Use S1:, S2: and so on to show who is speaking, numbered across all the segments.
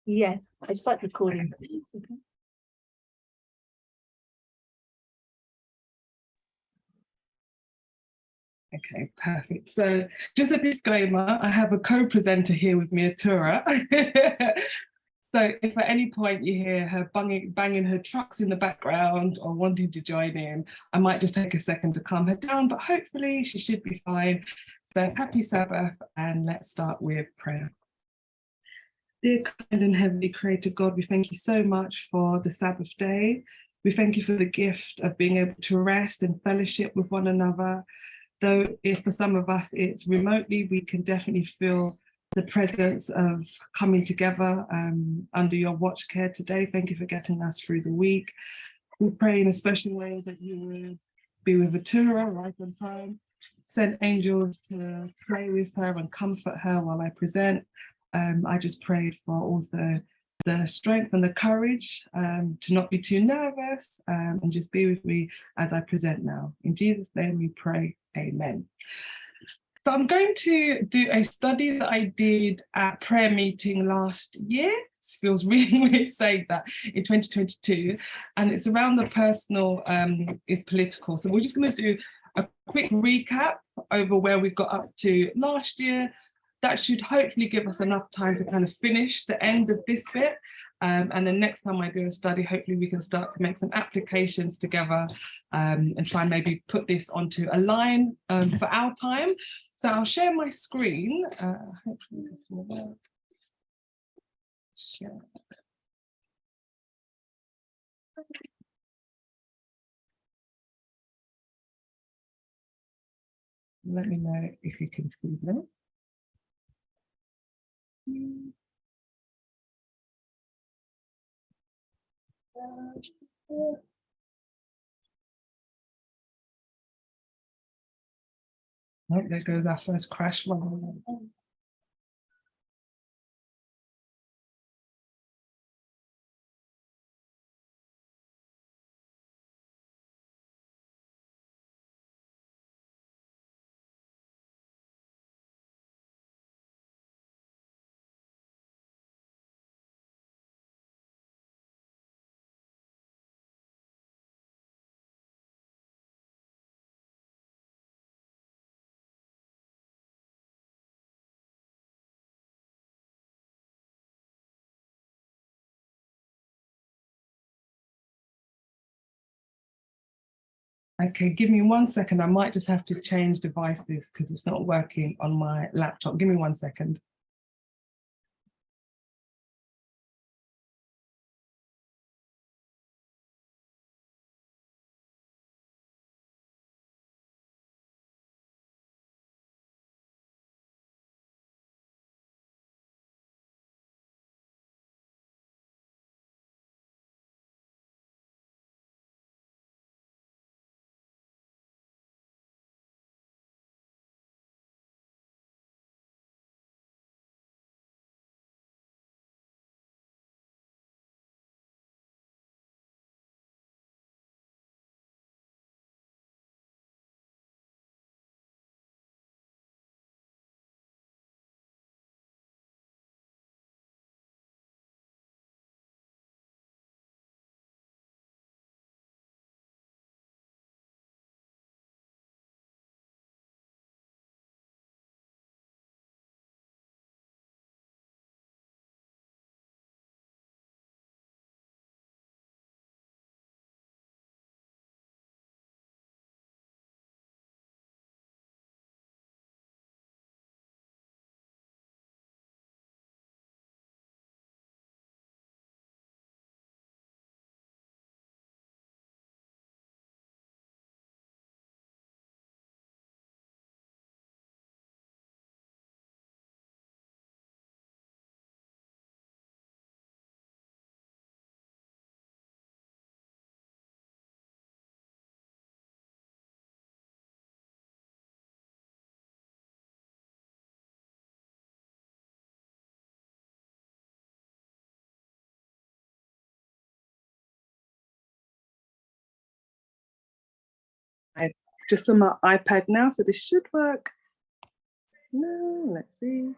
S1: Yes, I start recording.
S2: Okay, perfect. So just a disclaimer, I have a co-presenter here with me, Atura. So if at any point you hear her banging her trucks in the background or wanting to join in, I might just take a second to calm her down, but hopefully she should be fine. So happy Sabbath, and let's start with prayer. Dear kind and heavenly creator God, we thank you so much for the Sabbath day. We thank you for the gift of being able to rest and fellowship with one another. Though if for some of us it's remotely, we can definitely feel the presence of coming together under your watch care today. Thank you for getting us through the week. We pray in a special way that you would be with Atura right on time, send angels to pray with her and comfort her while I present. I just pray for all the strength and the courage to not be too nervous and just be with me as I present now. In Jesus' name we pray, amen. So I'm going to do a study that I did at prayer meeting last year. It feels really weird saying that in 2022, and it's around the personal is political. So we're just going to do a quick recap over where we got up to last year. That should hopefully give us enough time to kind of finish the end of this bit. And then next time I do a study, hopefully we can start to make some applications together and try and maybe put this onto a line for our time. So I'll share my screen. Hopefully this will work. Share. Let me know if you can see them. Oh, there goes our first crash. Okay, give me 1 second. I might just have to change devices because it's not working on my laptop. Give me 1 second. I'm just on my iPad now, so this should work. No, let's see.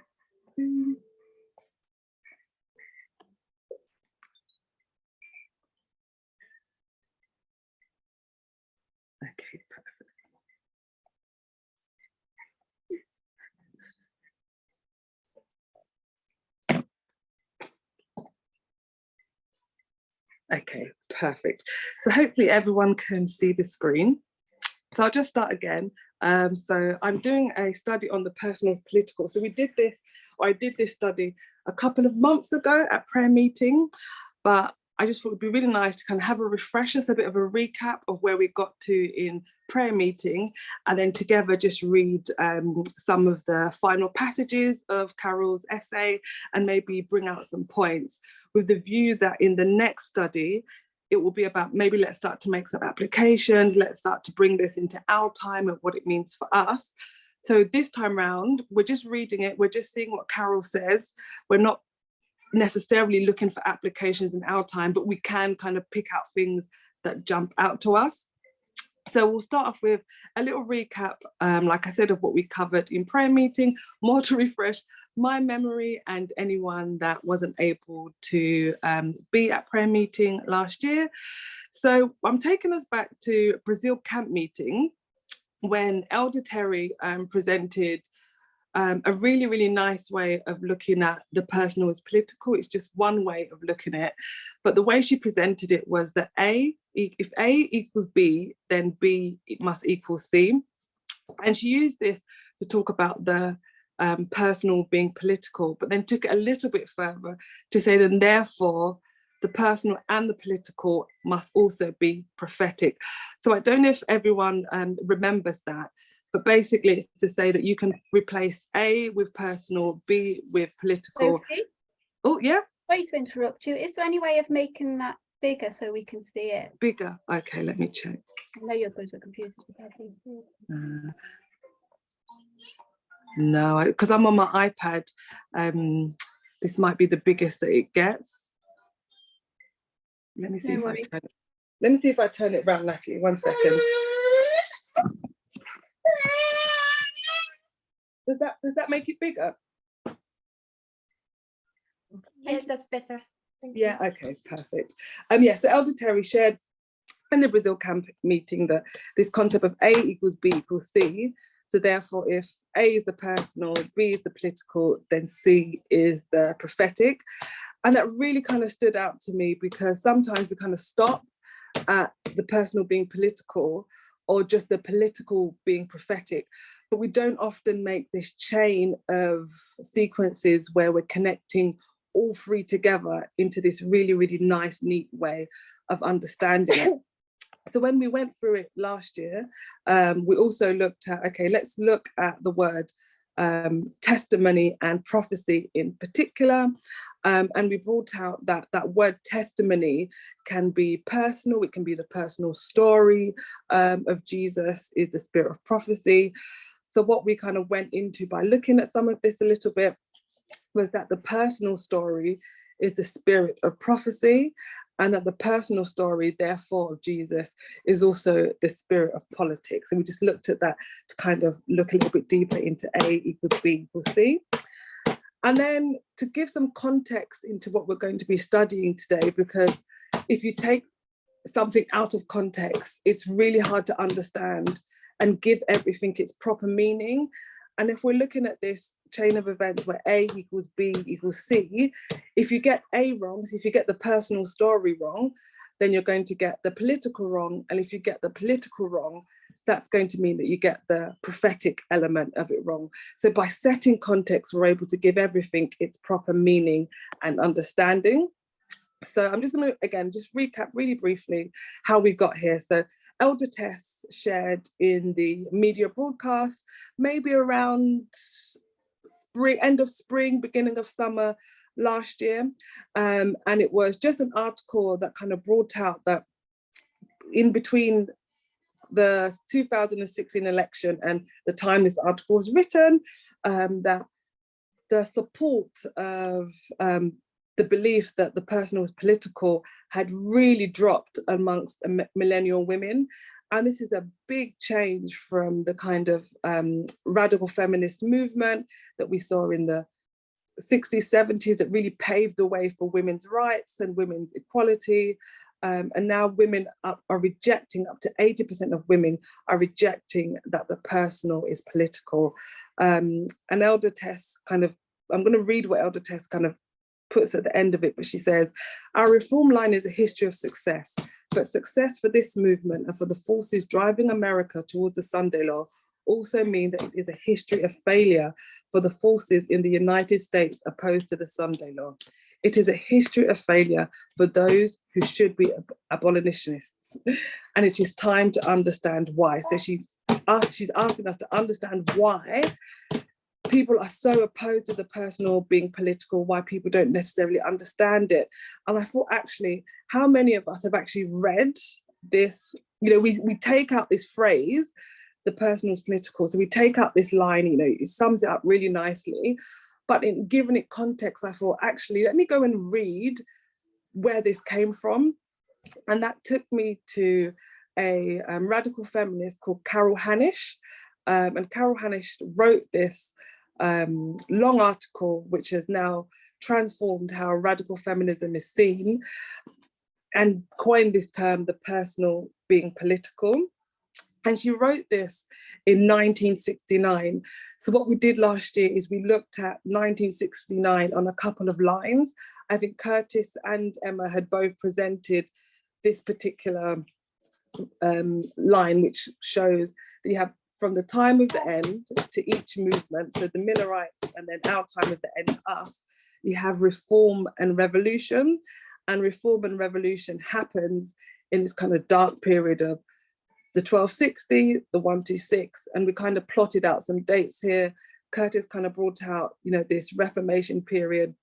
S2: Okay, perfect. So hopefully everyone can see the screen. So I'll just start again. So I'm doing a study on the personal is political. So I did this study a couple of months ago at prayer meeting, but I just thought it'd be really nice to kind of have a refresher, so a bit of a recap of where we got to in prayer meeting, and then together just read some of the final passages of Carol's essay and maybe bring out some points with the view that in the next study, it will be about maybe let's start to make some applications, let's start to bring this into our time and what it means for us. So this time round, we're just reading it, we're just seeing what Carol says. We're not necessarily looking for applications in our time, but we can kind of pick out things that jump out to us. So we'll start off with a little recap, like I said, of what we covered in prayer meeting, more to refresh my memory and anyone that wasn't able to be at prayer meeting last year. So I'm taking us back to Brazil camp meeting when Elder Terry presented a really, really nice way of looking at the personal as political. It's just one way of looking at it. But the way she presented it was that if A equals B, then B must equal C. And she used this to talk about the personal being political, but then took it a little bit further to say that therefore the personal and the political must also be prophetic. So I don't know if everyone remembers that, but basically to say that you can replace A with personal, B with political.
S3: Sophie?
S2: Oh, yeah?
S3: Sorry to interrupt you. Is there any way of making that bigger so we can see it?
S2: Bigger? Okay, let me check.
S3: I know you're good with computers.
S2: No, because I'm on my iPad. This might be the biggest that it gets. Let me see
S3: No
S2: if
S3: worries.
S2: I turn it. Let me see if I turn it round, Natalie. 1 second. Does that make it bigger?
S1: Yes, that's better. Thank
S2: Yeah,
S1: you.
S2: okay, perfect. Yeah, so Elder Terry shared in the Brazil camp meeting that this concept of A equals B equals C. So therefore, if A is the personal, B is the political, then C is the prophetic. And that really kind of stood out to me because sometimes we kind of stop at the personal being political or just the political being prophetic, but we don't often make this chain of sequences where we're connecting all three together into this really, really nice, neat way of understanding it. So when we went through it last year, we also looked at, okay, let's look at the word testimony and prophecy in particular. And we brought out that that word testimony can be personal, it can be the personal story of Jesus is the spirit of prophecy. So what we kind of went into by looking at some of this a little bit was that the personal story is the spirit of prophecy, and that the personal story, therefore, of Jesus is also the spirit of politics. And we just looked at that to kind of look a little bit deeper into A equals B equals C. And then to give some context into what we're going to be studying today, because if you take something out of context, it's really hard to understand and give everything its proper meaning. And if we're looking at this chain of events where A equals B equals C, if you get A wrong, so if you get the personal story wrong, then you're going to get the political wrong. And if you get the political wrong, that's going to mean that you get the prophetic element of it wrong. So by setting context, we're able to give everything its proper meaning and understanding. So I'm just going to, again, just recap really briefly how we got here. So Elder Tess shared in the media broadcast, maybe around spring, end of spring, beginning of summer last year. And it was just an article that kind of brought out that in between the 2016 election and the time this article was written, that the support of the belief that the person was political had really dropped amongst millennial women. And this is a big change from the kind of radical feminist movement that we saw in the 60s, 70s that really paved the way for women's rights and women's equality. And now women are rejecting, up to 80% of women are rejecting that the personal is political. And Elder Tess kind of, I'm going to read what Elder Tess kind of puts at the end of it, but she says, our reform line is a history of success, but success for this movement and for the forces driving America towards the Sunday Law also mean that it is a history of failure for the forces in the United States opposed to the Sunday Law. It is a history of failure for those who should be abolitionists. And it is time to understand why. So she's asking us to understand why people are so opposed to the personal being political, why people don't necessarily understand it. And I thought, actually, how many of us have actually read this? You know, we take out this phrase, the personal is political. So we take out this line, you know, it sums it up really nicely. But in giving it context, I thought, actually, let me go and read where this came from. And that took me to a radical feminist called Carol Hanisch. And Carol Hanisch wrote this long article, which has now transformed how radical feminism is seen, and coined this term, the personal being political. And she wrote this in 1969. So what we did last year is we looked at 1969 on a couple of lines. I think Curtis and Emma had both presented this particular line, which shows that you have from the time of the end to each movement, so the Millerites and then our time of the end, us, you have reform and revolution. And reform and revolution happens in this kind of dark period of the 1260, the 126, and we kind of plotted out some dates here. Curtis kind of brought out, you know, this Reformation period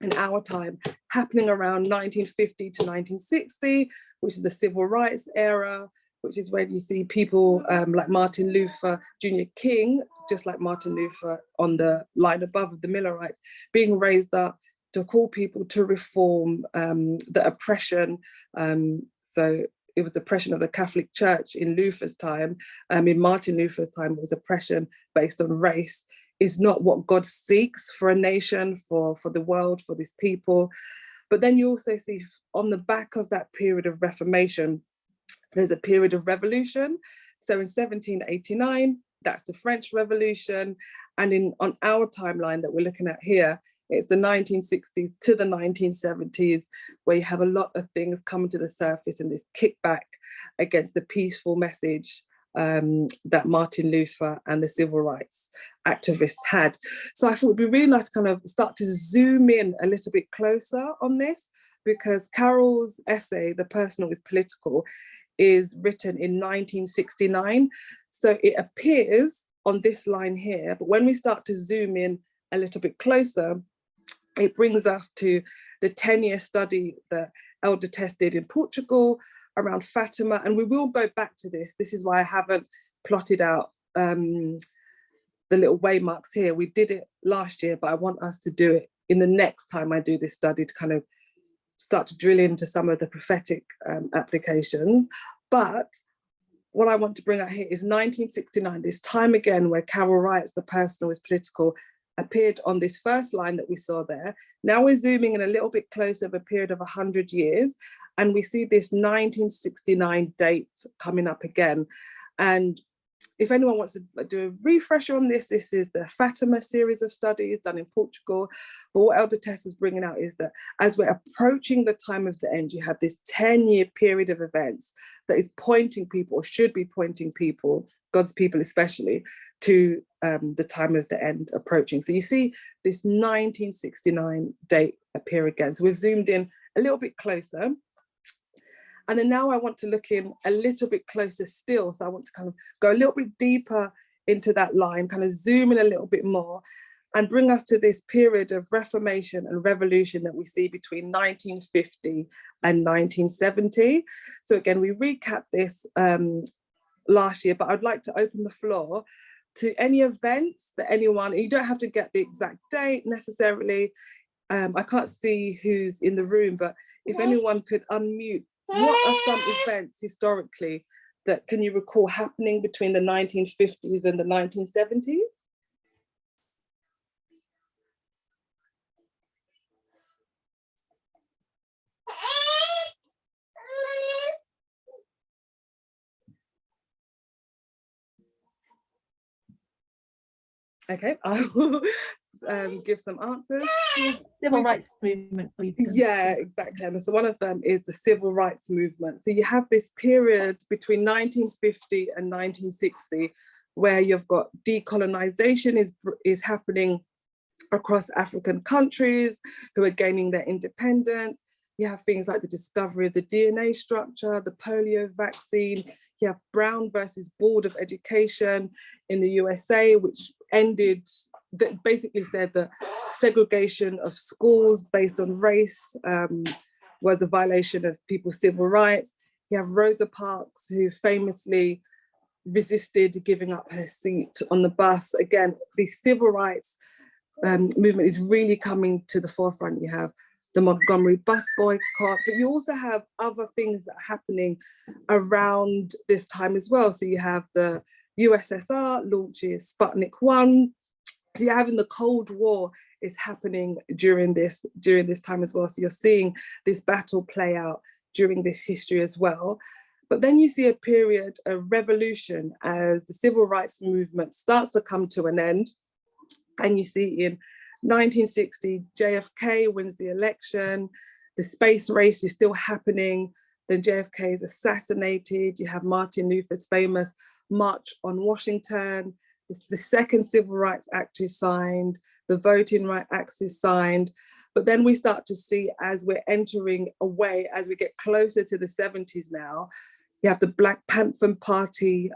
S2: in our time happening around 1950 to 1960, which is the civil rights era, which is when you see people like Martin Luther Jr. King, just like Martin Luther on the line above of the Millerites, being raised up to call people to reform the oppression. So it was oppression of the Catholic Church in Luther's time. In Martin Luther's time, it was oppression based on race. Is not what God seeks for a nation, for the world, for these people. But then you also see on the back of that period of Reformation, there's a period of revolution. So in 1789, that's the French Revolution. And on our timeline that we're looking at here, it's the 1960s to the 1970s, where you have a lot of things coming to the surface and this kickback against the peaceful message that Martin Luther and the civil rights activists had. So I thought it'd be really nice to kind of start to zoom in a little bit closer on this, because Carol's essay, The Personal is Political, is written in 1969. So it appears on this line here, but when we start to zoom in a little bit closer, it brings us to the 10-year study that Elder Tess did in Portugal around Fatima. And we will go back to this. This is why I haven't plotted out the little waymarks here. We did it last year, but I want us to do it in the next time I do this study to kind of start to drill into some of the prophetic applications. But what I want to bring out here is 1969, this time again where Carol writes The Personal is Political, appeared on this first line that we saw there. Now we're zooming in a little bit closer of a period of 100 years, and we see this 1969 date coming up again. And if anyone wants to do a refresher on this, this is the Fatima series of studies done in Portugal. But what Elder Tess is bringing out is that as we're approaching the time of the end, you have this 10-year period of events that is pointing people, or should be pointing people, God's people especially, to the time of the end approaching. So you see this 1969 date appear again. So we've zoomed in a little bit closer. And then now I want to look in a little bit closer still. So I want to kind of go a little bit deeper into that line, kind of zoom in a little bit more and bring us to this period of Reformation and revolution that we see between 1950 and 1970. So again, we recapped this last year, but I'd like to open the floor to any events that anyone, you don't have to get the exact date necessarily. I can't see who's in the room, but if anyone could unmute, what are some events historically that can you recall happening between the 1950s and the 1970s? Okay, I will give some answers.
S1: Civil rights movement, please.
S2: Yeah, exactly. And so one of them is the civil rights movement. So you have this period between 1950 and 1960 where you've got decolonization is happening across African countries who are gaining their independence. You have things like the discovery of the DNA structure, the polio vaccine. You have Brown versus Board of Education in the USA, which ended, that basically said that segregation of schools based on race was a violation of people's civil rights. You have Rosa Parks, who famously resisted giving up her seat on the bus. Again, the civil rights movement is really coming to the forefront. You have the Montgomery bus boycott, but you also have other things that are happening around this time as well. So you have the USSR launches Sputnik 1. So you're having the Cold War is happening during this time as well. So you're seeing this battle play out during this history as well. But then you see a period of revolution as the civil rights movement starts to come to an end. And you see in 1960, JFK wins the election, the space race is still happening, then JFK is assassinated, you have Martin Luther's famous March on Washington, the second Civil Rights Act is signed, the Voting Rights Act is signed, but then we start to see as we're entering away, as we get closer to the 70s now, you have the Black Panther Party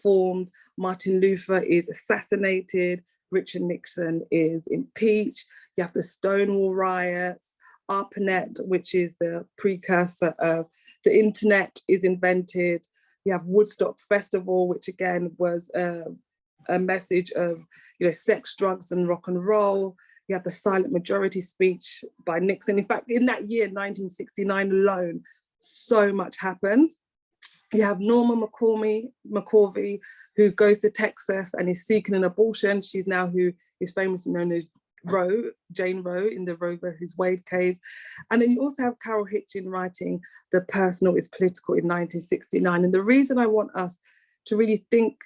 S2: formed, Martin Luther is assassinated, Richard Nixon is impeached. You have the Stonewall riots, ARPANET, which is the precursor of the internet, is invented. You have Woodstock Festival, which again was a message of sex, drugs, and rock and roll. You have the silent majority speech by Nixon. In fact, in that year, 1969 alone, so much happens. You have Norma McCorvey, who goes to Texas and is seeking an abortion. She's now who is famously known as Jane Roe in the Roe versus Wade case. And then you also have Carol Hitchin writing The Personal is Political in 1969. And the reason I want us to really think,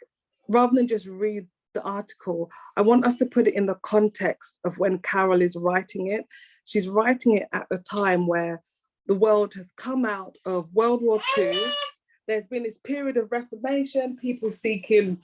S2: rather than just read the article, I want us to put it in the context of when Carol is writing it. She's writing it at a time where the world has come out of World War II. There's been this period of reformation, people seeking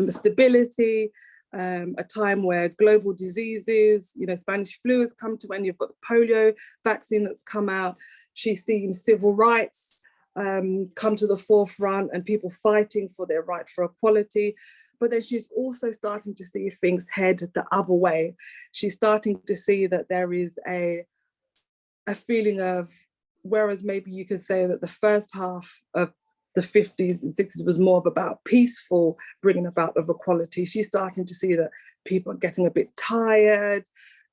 S2: stability, a time where global diseases, Spanish flu has come to an end, you've got the polio vaccine that's come out. She's seen civil rights come to the forefront and people fighting for their right for equality. But then she's also starting to see things head the other way. She's starting to see that there is a feeling of, whereas maybe you could say that the first half of the 50s and 60s was more about peaceful bringing about of equality, she's starting to see that people are getting a bit tired,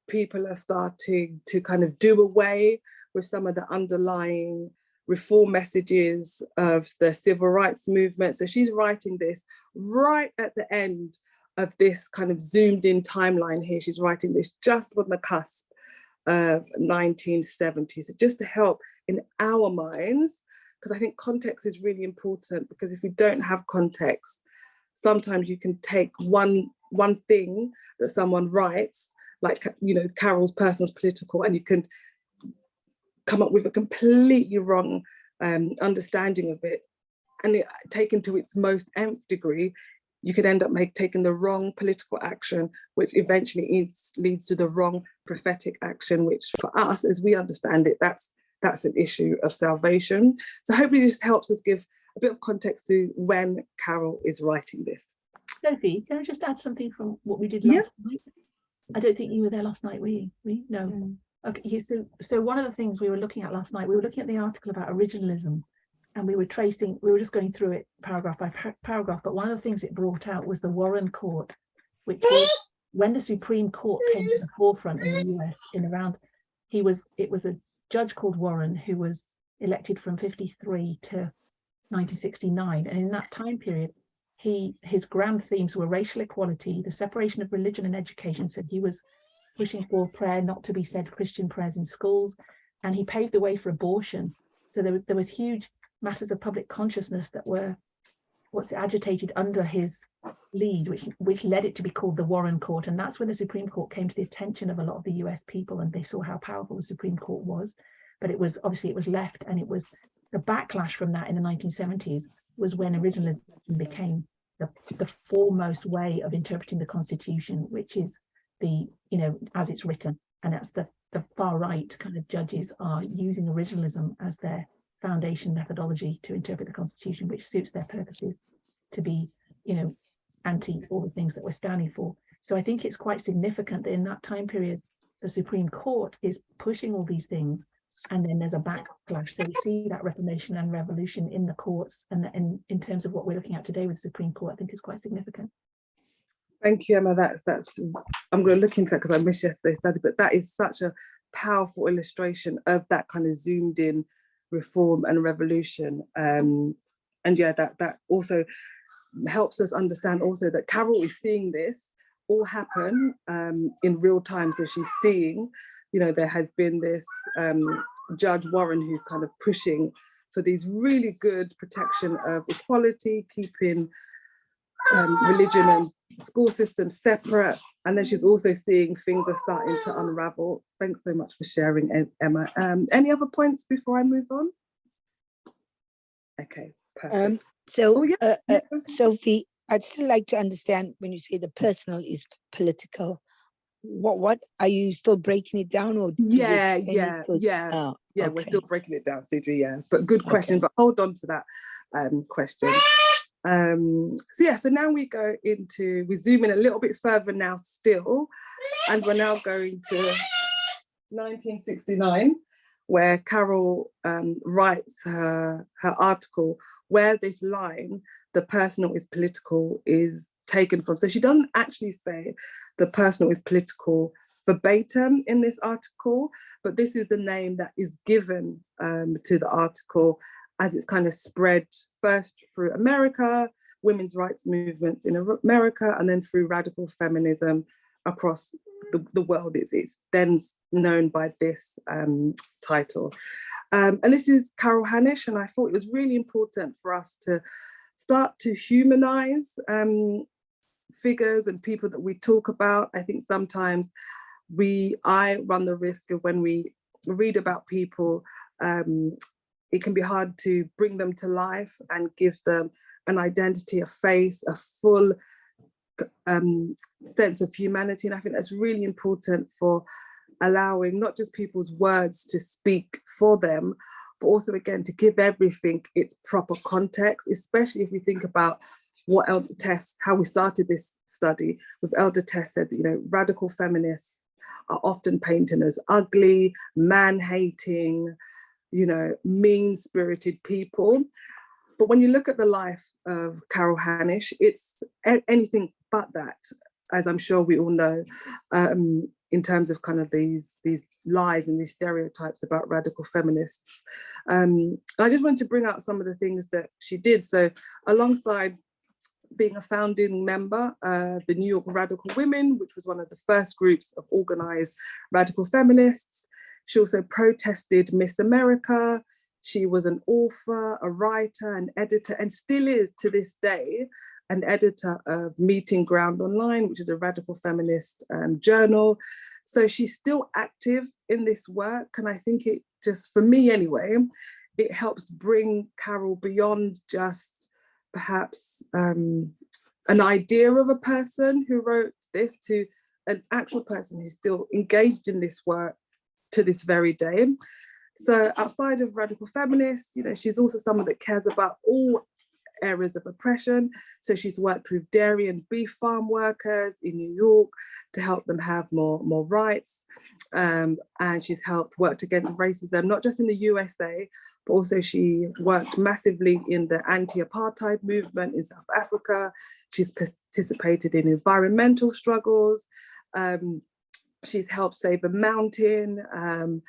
S2: people are starting to kind of do away with some of the underlying reform messages of the civil rights movement. So she's writing this right at the end of this kind of zoomed in timeline here. She's writing this just on the cusp of 1970. So just to help in our minds, because I think context is really important, because if we don't have context, sometimes you can take one thing that someone writes, like Carol's Personal is Political, and you can come up with a completely wrong understanding of it, and taken to its most nth degree, you could end up taking the wrong political action, which eventually leads to the wrong prophetic action, which for us, as we understand it, that's an issue of salvation. So hopefully this helps us give a bit of context to when Carol is writing this.
S1: Sophie, can I just add something from what we did last night? I don't think you were there last night, were you? No. Okay, so one of the things we were looking at last night, we were looking at the article about originalism, and we were just going through it paragraph by paragraph, but one of the things it brought out was the Warren Court, which was when the Supreme Court came to the forefront in the US it was a judge called Warren who was elected from 1953 to 1969, and in that time period his grand themes were racial equality, the separation of religion and education. So he was pushing for prayer not to be said Christian prayers in schools, and he paved the way for abortion. So there was huge matters of public consciousness that were agitated under his lead, which led it to be called the Warren Court. And that's when the Supreme Court came to the attention of a lot of the US people, and they saw how powerful the Supreme Court was. But it was obviously, it was left, and it was the backlash from that in the 1970s was when originalism became the foremost way of interpreting the Constitution, which is the, you know, as it's written. And that's the far right kind of judges are using originalism as their foundation methodology to interpret the Constitution, which suits their purposes to be, you know, anti all the things that we're standing for. So I think it's quite significant that in that time period, the Supreme Court is pushing all these things, and then there's a backlash. So we see that reformation and revolution in the courts, and in terms of what we're looking at today with the Supreme Court, I think is quite significant.
S2: Thank you, Emma. That's I'm going to look into that because I missed yesterday's study, but that is such a powerful illustration of that kind of zoomed in reform and revolution. And yeah, that also helps us understand also that Carol is seeing this all happen in real time. So she's seeing, you know, there has been this Judge Warren who's kind of pushing for these really good protection of equality, keeping religion and school systems separate. And then she's also seeing things are starting to unravel. Thanks so much for sharing, Emma. Any other points before I move on? Okay, perfect.
S4: Sophie, I'd still like to understand when you say the personal is political, what are you still breaking it down, or
S2: Yeah,
S4: okay.
S2: We're still breaking it down, Sidri, yeah. But good question, but hold on to that question. So now we go into, we zoom in a little bit further now still, and we're now going to 1969, where Carol writes her article where this line, the personal is political, is taken from. So she doesn't actually say the personal is political verbatim in this article, but this is the name that is given to the article as it's kind of spread first through America, women's rights movements in America, and then through radical feminism across the world. It's then known by this title. And this is Carol Hanisch, and I thought it was really important for us to start to humanize figures and people that we talk about. I think sometimes I run the risk of, when we read about people, it can be hard to bring them to life and give them an identity, a face, a full sense of humanity. And I think that's really important for allowing not just people's words to speak for them, but also, again, to give everything its proper context, especially if we think about what Elder Tess, how we started this study with Elder Tess said that, you know, radical feminists are often painted as ugly, man-hating, you know, mean-spirited people. But when you look at the life of Carol Hanisch, it's anything but that, as I'm sure we all know, in terms of kind of these lies and these stereotypes about radical feminists. I just wanted to bring out some of the things that she did. So alongside being a founding member, the New York Radical Women, which was one of the first groups of organized radical feminists, she also protested Miss America. She was an author, a writer, an editor, and still is to this day an editor of Meeting Ground Online, which is a radical feminist journal. So she's still active in this work. And I think it just, for me anyway, it helps bring Carol beyond just perhaps an idea of a person who wrote this to an actual person who's still engaged in this work to this very day. So outside of radical feminists, you know, she's also someone that cares about all areas of oppression. So she's worked with dairy and beef farm workers in New York to help them have more rights. And she's worked against racism, not just in the USA, but also she worked massively in the anti-apartheid movement in South Africa. She's participated in environmental struggles. She's helped save a mountain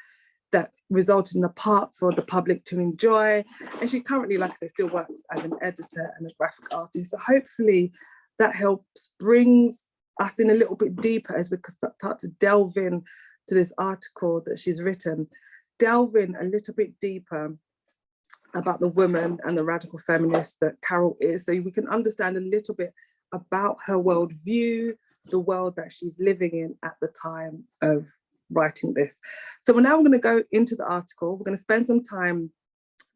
S2: that resulted in a park for the public to enjoy. And she currently, like I say, still works as an editor and a graphic artist. So hopefully that helps brings us in a little bit deeper as we start to delve in to this article that she's written, delve in a little bit deeper about the woman and the radical feminist that Carol is, so we can understand a little bit about her worldview, the world that she's living in at the time of writing this. So we're going to go into the article. We're going to spend some time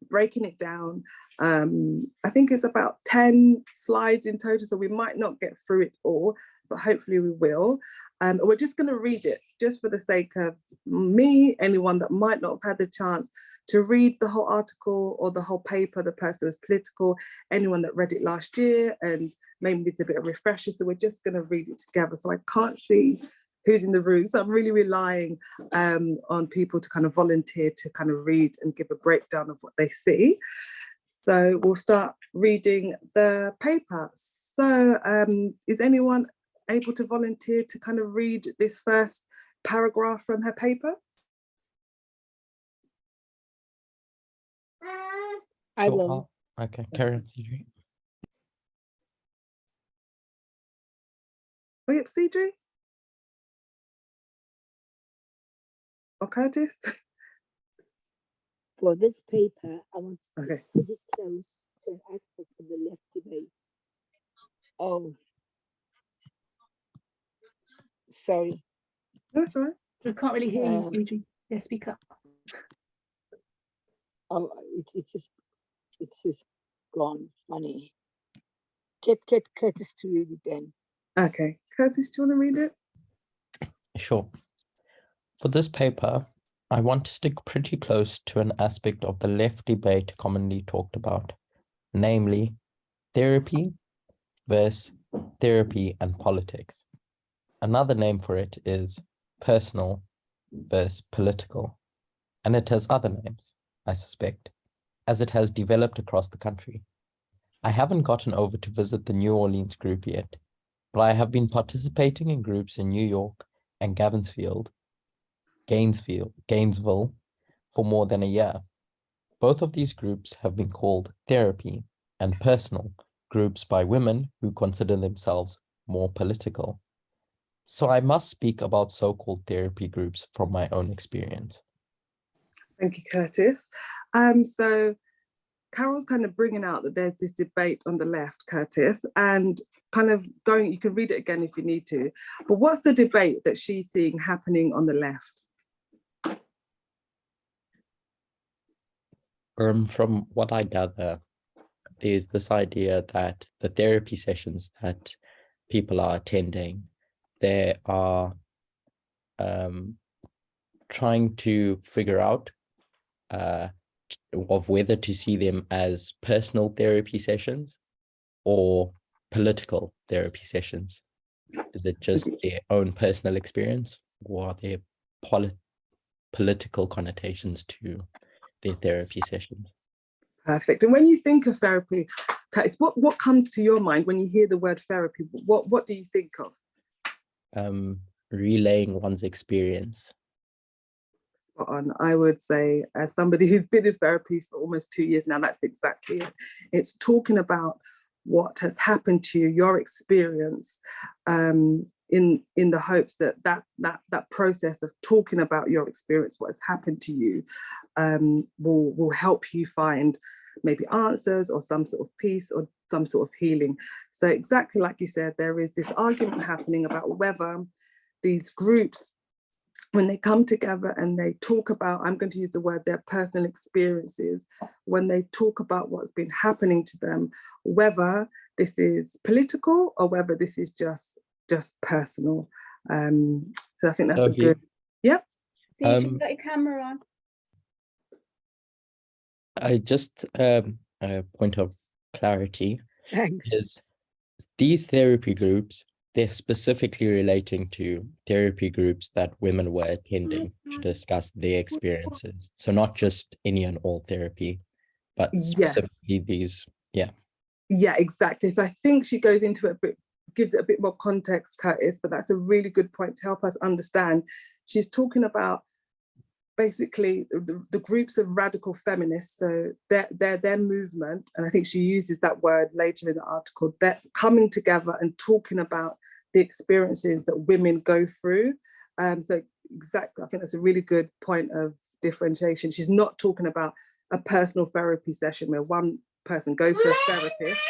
S2: breaking it down. I think it's about 10 slides in total, so we might not get through it all, but hopefully we will. We're just going to read it just for the sake of me, anyone that might not have had the chance to read the whole article or the whole paper, the person was political, anyone that read it last year and maybe needs a bit of refresher. So we're just going to read it together. So I can't see who's in the room. So I'm really relying on people to kind of volunteer to kind of read and give a breakdown of what they see. So we'll start reading the paper. So is anyone able to volunteer to kind of read this first paragraph from her paper?
S4: I will.
S5: Okay, carry on.
S2: Oh, yep, Cedric? Or Curtis?
S4: For this paper, I want to
S2: Okay.
S4: put it close to an aspect of the left debate. Oh, sorry.
S2: That's all right.
S1: We can't really hear you,
S4: Um,
S1: Gigi. Yeah, speak up.
S4: Oh, it's just gone funny. Get Curtis to read it then.
S2: Okay. Curtis, do you want to read it?
S5: Sure. For this paper, I want to stick pretty close to an aspect of the left debate commonly talked about, namely therapy versus therapy and politics. Another name for it is personal versus political, and it has other names, I suspect, as it has developed across the country. I haven't gotten over to visit the New Orleans group yet, but I have been participating in groups in New York and Gainesville for more than a year. Both of these groups have been called therapy and personal groups by women who consider themselves more political. So I must speak about so-called therapy groups from my own experience.
S2: Thank you, Curtis. So Carol's kind of bringing out that there's this debate on the left, Curtis, and kind of going, you can read it again if you need to, but what's the debate that she's seeing happening on the left?
S5: From what I gather, there's this idea that the therapy sessions that people are attending, they are trying to figure out of whether to see them as personal therapy sessions or political therapy sessions. Is it just their own personal experience, or are there political connotations to their therapy sessions?
S2: Perfect. And when you think of therapy, Curtis, what comes to your mind when you hear the word therapy? What do you think of?
S5: Relaying one's experience.
S2: Spot on. I would say, as somebody who's been in therapy for almost 2 years now, that's exactly it. It's talking about what has happened to you, your experience, in the hopes that process of talking about your experience, what has happened to you, will help you find maybe answers or some sort of peace or some sort of healing. So exactly like you said, there is this argument happening about whether these groups, when they come together and they talk about, I'm going to use the word, their personal experiences, when they talk about what's been happening to them, whether this is political or whether this is just personal. So I think that's
S5: Okay.
S2: a good, yep.
S3: So you got your camera on.
S5: I just a point of clarity
S4: Thanks.
S5: is these therapy groups, they're specifically relating to therapy groups that women were attending to discuss their experiences. So not just any and all therapy, but specifically these, yeah.
S2: Yeah, exactly. So I think she goes into it a bit, gives it a bit more context, Curtis, but that's a really good point to help us understand. She's talking about basically the groups of radical feminists, so their movement, and I think she uses that word later in the article, they're coming together and talking about the experiences that women go through. So exactly, I think that's a really good point of differentiation. She's not talking about a personal therapy session where one person goes to a therapist.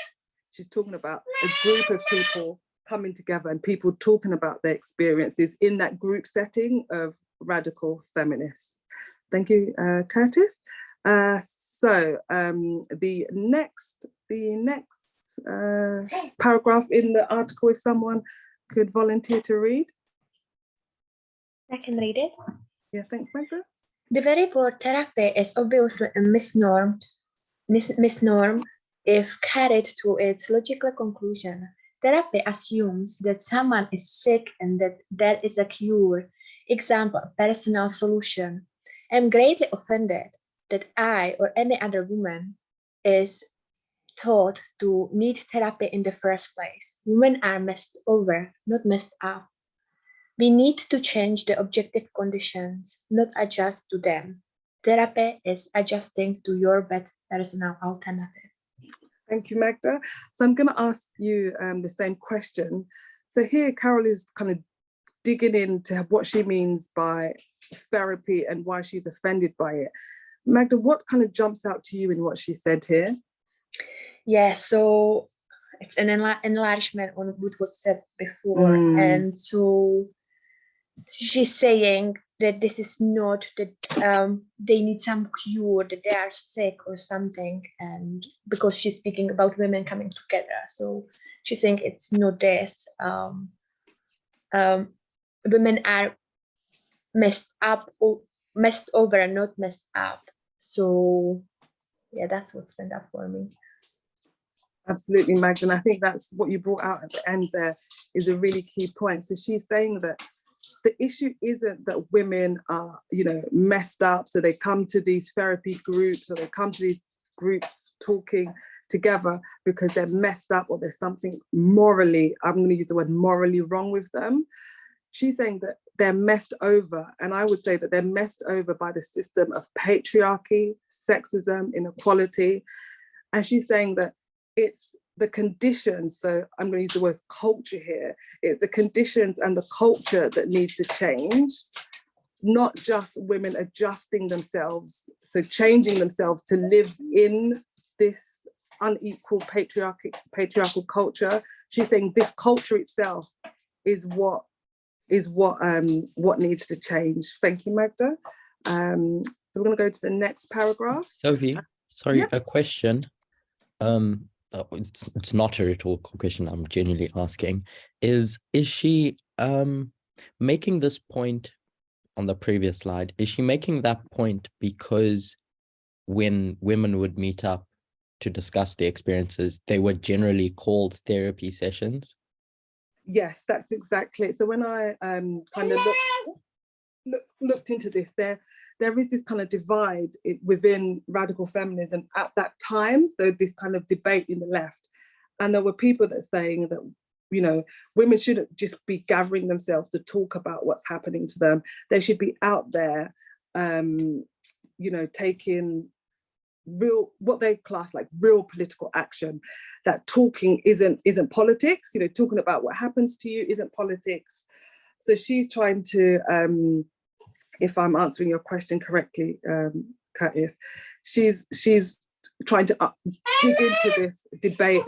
S2: She's talking about a group of people coming together and people talking about their experiences in that group setting of radical feminists. Thank you, Curtis. So the next paragraph in the article, if someone could volunteer to read.
S6: I can read it.
S2: Yeah, thanks, Magda.
S6: The very word therapy is obviously a misnorm if carried to its logical conclusion. Therapy assumes that someone is sick and that there is a cure, example, a personal solution. I'm greatly offended that I or any other woman is thought to need therapy in the first place. Women are messed over, not messed up. We need to change the objective conditions, not adjust to them. Therapy is adjusting to your better personal alternative.
S2: Thank you, Magda. So I'm going to ask you the same question. So here, Carol is kind of digging into what she means by therapy and why she's offended by it. Magda, what kind of jumps out to you in what she said here?
S6: Yeah, so it's an enlargement on what was said before. And so she's saying that this is not that they need some cure, that they are sick or something, and because she's speaking about women coming together, so she's saying it's not this. Women are messed up or messed over and not messed up. So yeah, that's what stand up for me.
S2: Absolutely, Magda, and I think that's what you brought out at the end there is a really key point. So she's saying that the issue isn't that women are, messed up, so they come to these therapy groups or they come to these groups talking together because they're messed up or there's something morally, I'm going to use the word morally wrong with them. She's saying that they're messed over, and I would say that they're messed over by the system of patriarchy, sexism, inequality. And she's saying that it's the conditions, so I'm going to use the word culture here, it's the conditions and the culture that needs to change, not just women adjusting themselves, so changing themselves to live in this unequal patriarchal culture. She's saying this culture itself is what needs to change. Thank you, Magda. So we're going to go to the next paragraph.
S5: Sophie, sorry,
S2: Yeah.
S5: a question. It's not a rhetorical question, I'm genuinely asking. Is she making this point on the previous slide? Is she making that point because when women would meet up to discuss their experiences, they were generally called therapy sessions?
S2: Yes, that's exactly it. So when I kind of looked into this, there is this kind of divide within radical feminism at that time. So this kind of debate in the left. And there were people that are saying that, women shouldn't just be gathering themselves to talk about what's happening to them. They should be out there, taking what they class like real political action. That talking isn't politics, talking about what happens to you isn't politics. So she's trying to, if I'm answering your question correctly, Curtis, she's trying to dig into this debate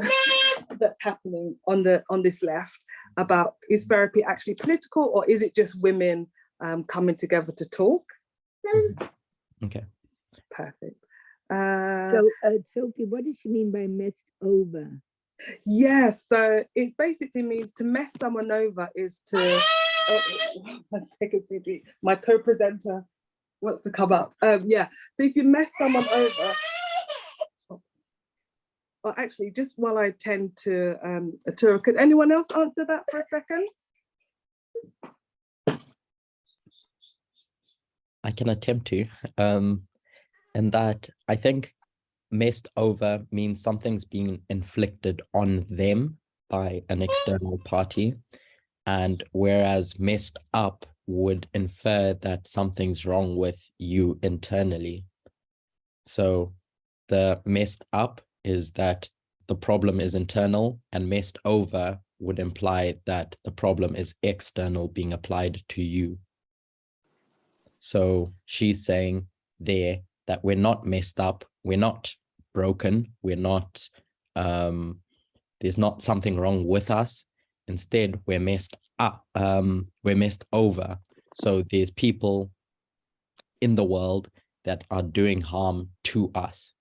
S2: that's happening on this left about, is therapy actually political or is it just women coming together to talk?
S5: Okay.
S2: Perfect.
S4: So, Sophie, what does she mean by messed over?
S2: Yes, so it basically means to mess someone over is to, one second, CB, my co-presenter wants to come up. Yeah, so if you mess someone over, well, actually, just while I tend to Atura, could anyone else answer that for a second?
S5: I can attempt to. And that I think messed over means something's being inflicted on them by an external party. And whereas messed up would infer that something's wrong with you internally. So the messed up is that the problem is internal, and messed over would imply that the problem is external being applied to you. So she's saying there that we're not messed up, we're not broken, we're not, there's not something wrong with us. Instead, we're messed up, we're messed over. So there's people in the world that are doing harm to us.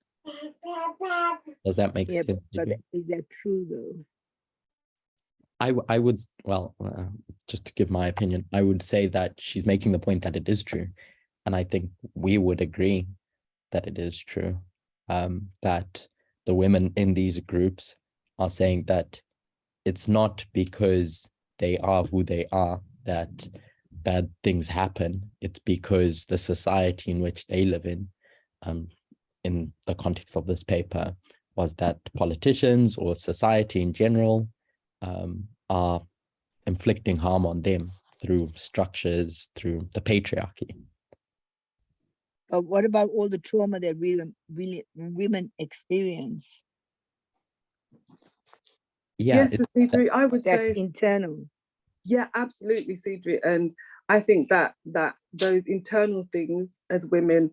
S5: Does that make
S4: Yeah,
S5: sense?
S4: but is that true though?
S5: I would, well, just to give my opinion, I would say that she's making the point that it is true. And I think we would agree that it is true, that the women in these groups are saying that it's not because they are who they are that bad things happen. It's because the society in which they live in the context of this paper, was that politicians or society in general are inflicting harm on them through structures, through the patriarchy.
S4: But what about all the trauma that women experience?
S5: Yeah,
S2: Yes, Sidri, I would
S4: That's
S2: say,
S4: internal.
S2: yeah, absolutely, Sidri. And I think that those internal things as women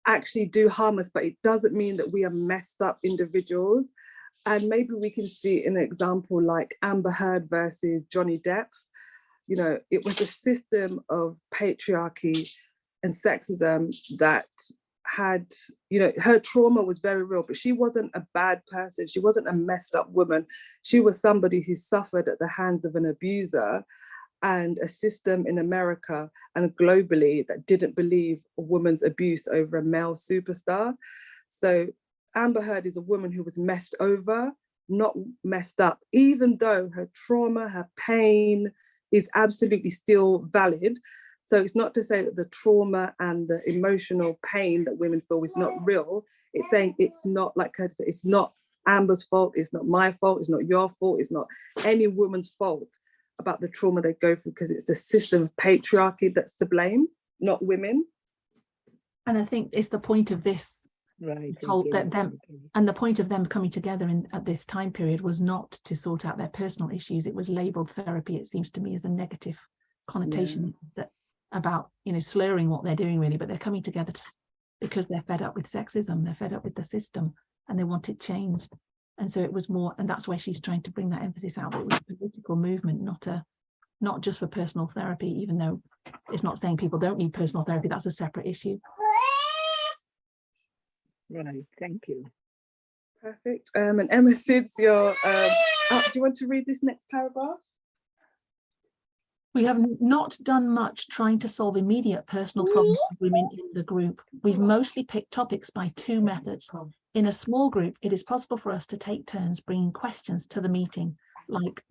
S2: actually do harm us, but it doesn't mean that we are messed up individuals. And maybe we can see an example like Amber Heard versus Johnny Depp. You know, it was a system of patriarchy and sexism that had, you know, her trauma was very real, but she wasn't a bad person. She wasn't a messed up woman. She was somebody who suffered at the hands of an abuser and a system in America and globally that didn't believe a woman's abuse over a male superstar. So Amber Heard is a woman who was messed over, not messed up, even though her trauma, her pain is absolutely still valid. So it's not to say that the trauma and the emotional pain that women feel is not real. It's saying it's not, like Curtis said, it's not Amber's fault, it's not my fault, it's not your fault, it's not any woman's fault about the trauma they go through, because it's the system of patriarchy that's to blame, not women.
S1: And I think it's the point of this
S4: Right.
S1: and the point of them coming together at this time period was not to sort out their personal issues. It was labeled therapy, it seems to me, as a negative connotation that about, you know, slurring what they're doing really, but they're coming together because they're fed up with sexism, they're fed up with the system and they want it changed. And so it was more, and that's where she's trying to bring that emphasis out. It was a political movement, not just for personal therapy, even though it's not saying people don't need personal therapy, that's a separate issue.
S4: Right, thank you.
S2: Perfect. And Emma Sids, do you want to read this next paragraph?
S1: We have not done much trying to solve immediate personal problems for women in the group. We've mostly picked topics by two methods. In a small group, it is possible for us to take turns bringing questions to the meeting, like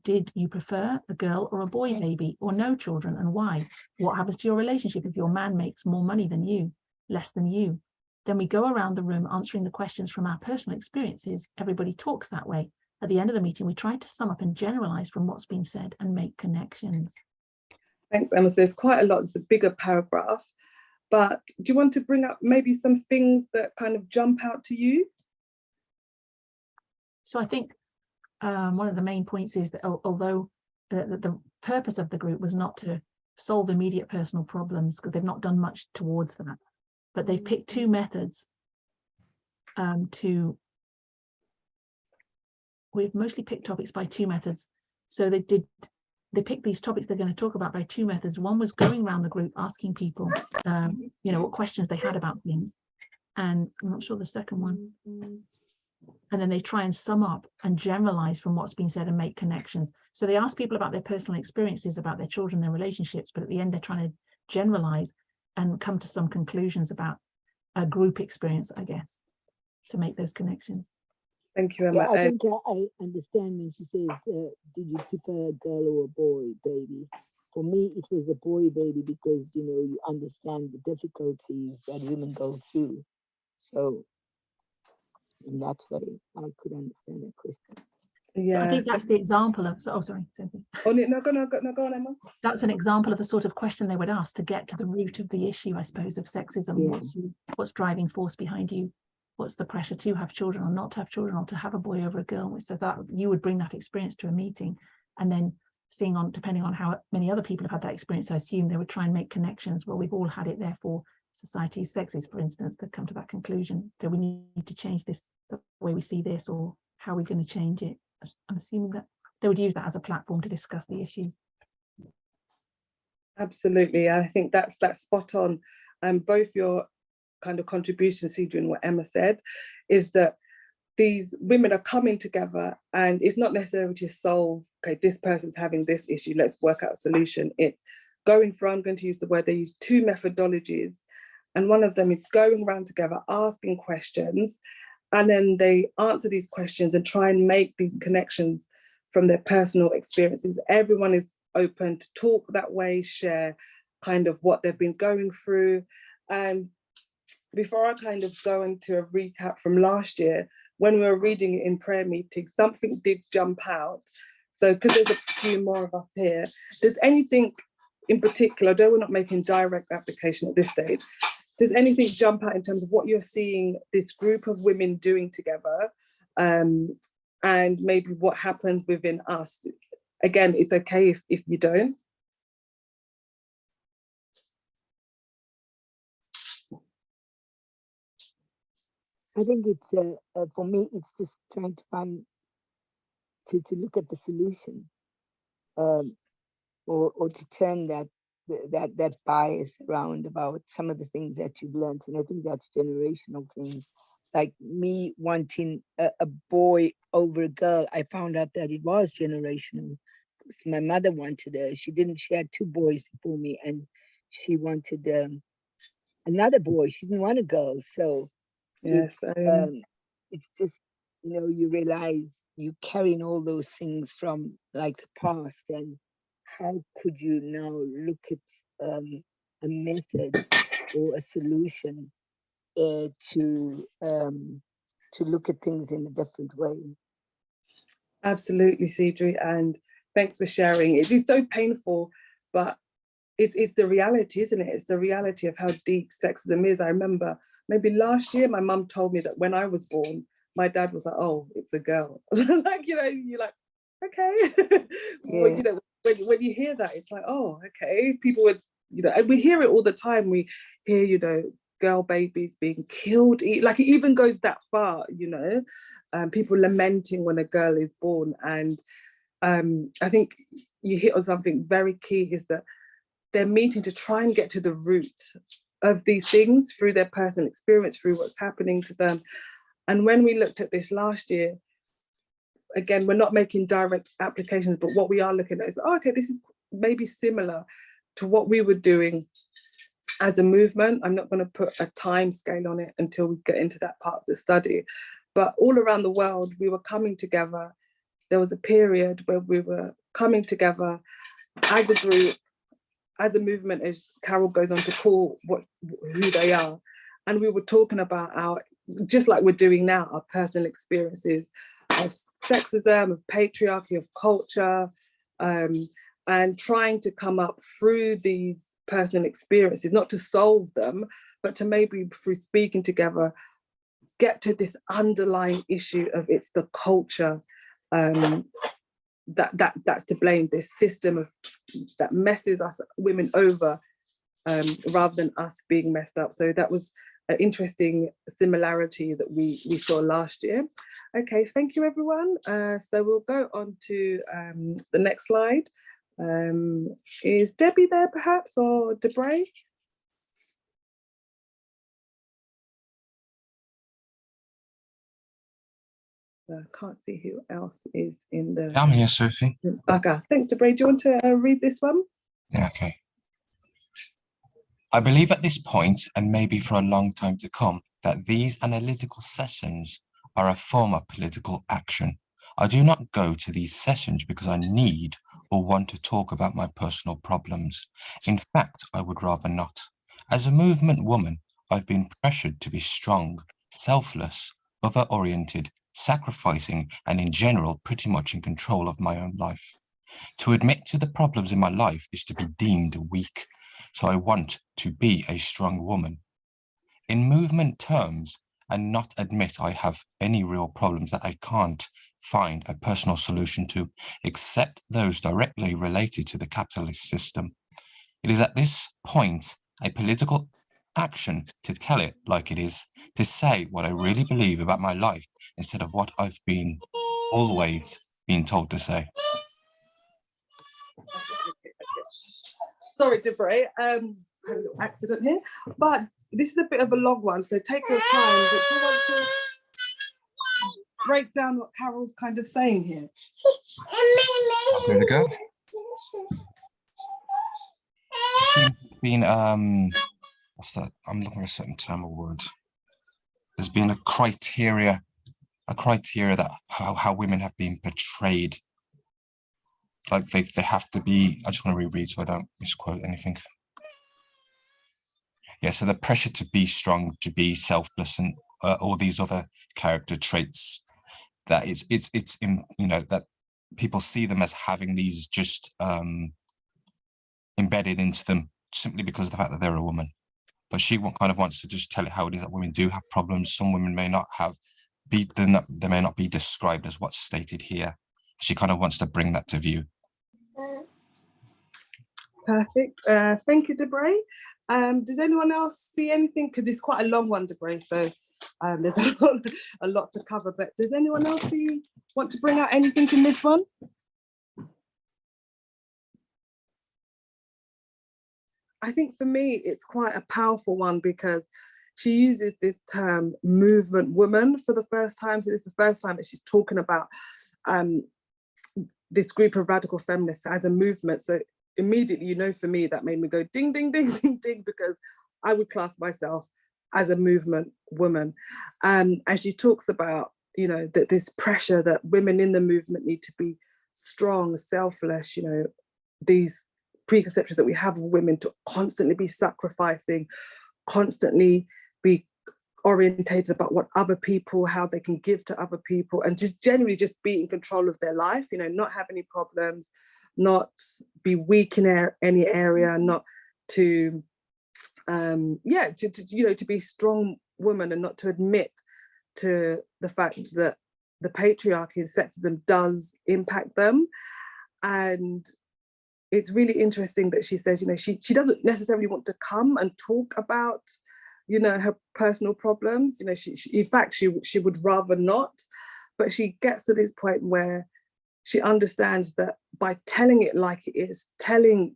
S1: did you prefer a girl or a boy baby, or no children, and why? What happens to your relationship if your man makes more money than you, less than you? Then we go around the room answering the questions from our personal experiences. Everybody talks that way. At the end of the meeting, we try to sum up and generalize from what's been said and make connections.
S2: Thanks, Emma. So there's quite a lot. It's a bigger paragraph, but do you want to bring up maybe some things that kind of jump out to you?
S1: So I think one of the main points is that although the purpose of the group was not to solve immediate personal problems, because they've not done much towards that, but they've picked two methods we've mostly picked topics by two methods. So they picked these topics they're going to talk about by two methods. One was going around the group asking people, you know, what questions they had about things. And I'm not sure the second one. And then they try and sum up and generalize from what's been said and make connections. So they ask people about their personal experiences, about their children, their relationships, but at the end they're trying to generalize and come to some conclusions about a group experience, I guess, to make those connections.
S2: Thank you, Emma.
S4: Yeah, I think I understand when she says, did you prefer a girl or a boy baby? For me, it was a boy baby because, you know, you understand the difficulties that women go through. So in that way, I could understand that question.
S2: Yeah.
S1: So I think that's the example of, oh, sorry, Sophie.
S2: Oh, no, go on, Emma.
S1: That's an example of the sort of question they would ask to get to the root of the issue, I suppose, of sexism.
S4: Yeah.
S1: What's driving force behind you? What's the pressure to have children or not to have children, or to have a boy over a girl? So that you would bring that experience to a meeting, and then seeing on, depending on how many other people have had that experience, I assume they would try and make connections. Well, we've all had it, therefore society is sexist, for instance, that come to that conclusion. So we need to change this, the way we see this, or how we're going to change it. I'm assuming that they would use that as a platform to discuss the issues.
S2: Absolutely, I think that's spot on. Both your kind of contributions, Sidra, and what Emma said, is that these women are coming together, and it's not necessarily to solve, okay, this person's having this issue, let's work out a solution. It's going for, I'm going to use the word, they use 2 methodologies, and one of them is going around together, asking questions, and then they answer these questions and try and make these connections from their personal experiences. Everyone is open to talk that way, share kind of what they've been going through. And before I kind of go into a recap from last year, when we were reading it in prayer meeting, something did jump out. So because there's a few more of us here, does anything in particular, although we're not making direct application at this stage, does anything jump out in terms of what you're seeing this group of women doing together, and maybe what happens within us? Again, it's okay if you don't.
S4: I think it's for me, it's just trying to find to look at the solution, or to turn that bias around about some of the things that you've learned. And I think that's generational things. Like me wanting a boy over a girl, I found out that it was generational. Because my mother wanted she had 2 boys before me, and she wanted another boy. She didn't want a girl. So
S2: Yes,
S4: it's just, you realize you're carrying all those things from like the past, and how could you now look at a method or a solution to look at things in a different way.
S2: absolutely, Sidri, and thanks for sharing. It is so painful, but it's the reality, isn't it? It's the reality of how deep sexism is. I remember maybe last year, my mum told me that when I was born, my dad was like, "Oh, it's a girl." Like, you're like, okay.
S4: Yeah.
S2: When you hear that, it's like, oh, okay. People would, and we hear it all the time. We hear, girl babies being killed. Like, it even goes that far, people lamenting when a girl is born. And I think you hit on something very key, is that they're meeting to try and get to the root of these things through their personal experience, through what's happening to them. And when we looked at this last year, again, we're not making direct applications, but what we are looking at is, okay, this is maybe similar to what we were doing as a movement. I'm not going to put a time scale on it until we get into that part of the study, but all around the world, we were coming together. There was a period where we were coming together as a group, as a movement, as Carol goes on to call who they are. And we were talking about just like we're doing now, our personal experiences of sexism, of patriarchy, of culture, and trying to come up through these personal experiences, not to solve them, but to maybe through speaking together, get to this underlying issue of it's the culture that's to blame, this system that messes us women over, rather than us being messed up. So that was an interesting similarity that we saw last year. Okay, thank you, everyone. So we'll go on to the next slide. Is Debbie there perhaps, or Debray? I can't see who else is in the...
S7: I'm here, Sophie.
S2: Okay, thanks, Debray. Do you want to read this one?
S7: Yeah, okay. I believe at this point, and maybe for a long time to come, that these analytical sessions are a form of political action. I do not go to these sessions because I need or want to talk about my personal problems. In fact, I would rather not. As a movement woman, I've been pressured to be strong, selfless, other-oriented, sacrificing, and in general, pretty much in control of my own life. To admit to the problems in my life is to be deemed weak, so I want to be a strong woman. In movement terms, and not admit I have any real problems that I can't find a personal solution to, except those directly related to the capitalist system. It is at this point a political action, to tell it like it is, to say what I really believe about my life instead of what I've been always been told to say.
S2: Sorry, Debray, had a little accident here, but this is a bit of a long one, so take your time. But do you want to break down what Carol's kind of saying here?
S7: There we go. It's been what's that? I'm looking for a certain term or word. There's been a criteria that how women have been portrayed. Like they have to be, I just want to reread so I don't misquote anything. Yeah, so the pressure to be strong, to be selfless, and all these other character traits that it's in, you know, that people see them as having these just embedded into them simply because of the fact that they're a woman. But she kind of wants to just tell it how it is, that women do have problems. Some women may not have, they may not be described as what's stated here. She kind of wants to bring that to view.
S2: Perfect. Thank you, Debray. Does anyone else see anything? Because it's quite a long one, Debray, so there's a lot to cover. But does anyone else want to bring out anything in this one? I think for me, it's quite a powerful one because she uses this term movement woman for the first time. So it's the first time that she's talking about this group of radical feminists as a movement. So immediately, you know, for me, that made me go ding, ding, ding, ding, ding, because I would class myself as a movement woman. And she talks about, you know, that this pressure that women in the movement need to be strong, selfless, you know, these preconceptions that we have of women to constantly be sacrificing, constantly be orientated about what other people, how they can give to other people, and to generally just be in control of their life, you know, not have any problems, not be weak in any area, not to, you know, to be strong women and not to admit to the fact that the patriarchy and sexism does impact them. And it's really interesting that she says, you know, she doesn't necessarily want to come and talk about, you know, her personal problems. You know, she in fact, she would rather not, but she gets to this point where she understands that by telling it like it is, telling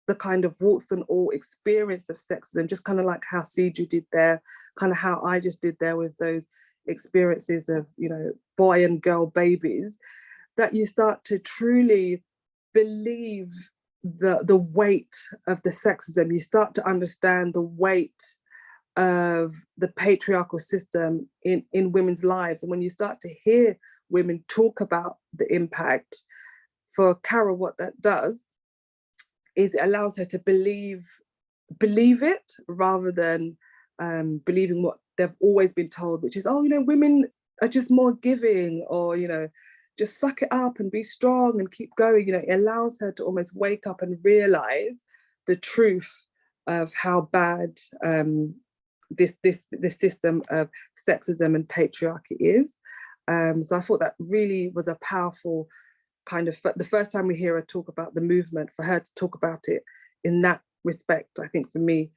S2: the kind of warts and all experience of sexism, just kind of like how Siju did there, kind of how I just did there with those experiences of, you know, boy and girl babies, that you start to truly believe the weight of the sexism. You start to understand the weight of the patriarchal system in women's lives. And when you start to hear women talk about the impact, for Carol, what that does is it allows her to believe it rather than believing what they've always been told, which is, oh, you know, women are just more giving, or, you know, just suck it up and be strong and keep going. You know, it allows her to almost wake up and realize the truth of how bad this system of sexism and patriarchy is. So I thought that really was a powerful kind of, the first time we hear her talk about the movement, for her to talk about it in that respect, I think for me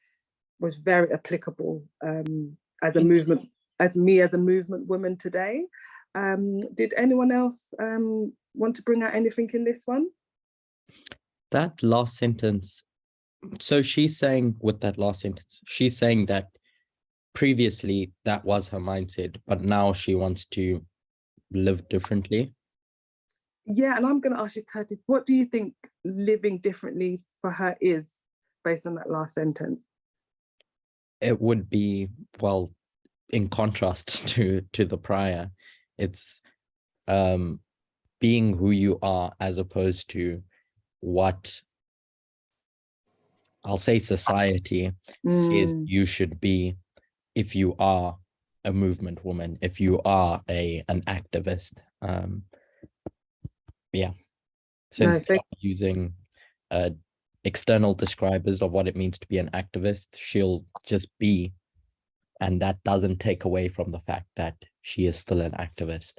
S2: was very applicable as a movement, as a movement woman today. Did anyone else want to bring out anything in this one?
S5: That last sentence. So she's saying with that last sentence, she's saying that previously that was her mindset, but now she wants to live differently.
S2: Yeah, and I'm going to ask you, Curtis, what do you think living differently for her is, based on that last sentence?
S5: It would be, well, in contrast to the prior, it's being who you are as opposed to what, I'll say, society says you should be if you are a movement woman, if you are an activist. Yeah. So instead of using external describers of what it means to be an activist, she'll just be, and that doesn't take away from the fact that she is still an activist.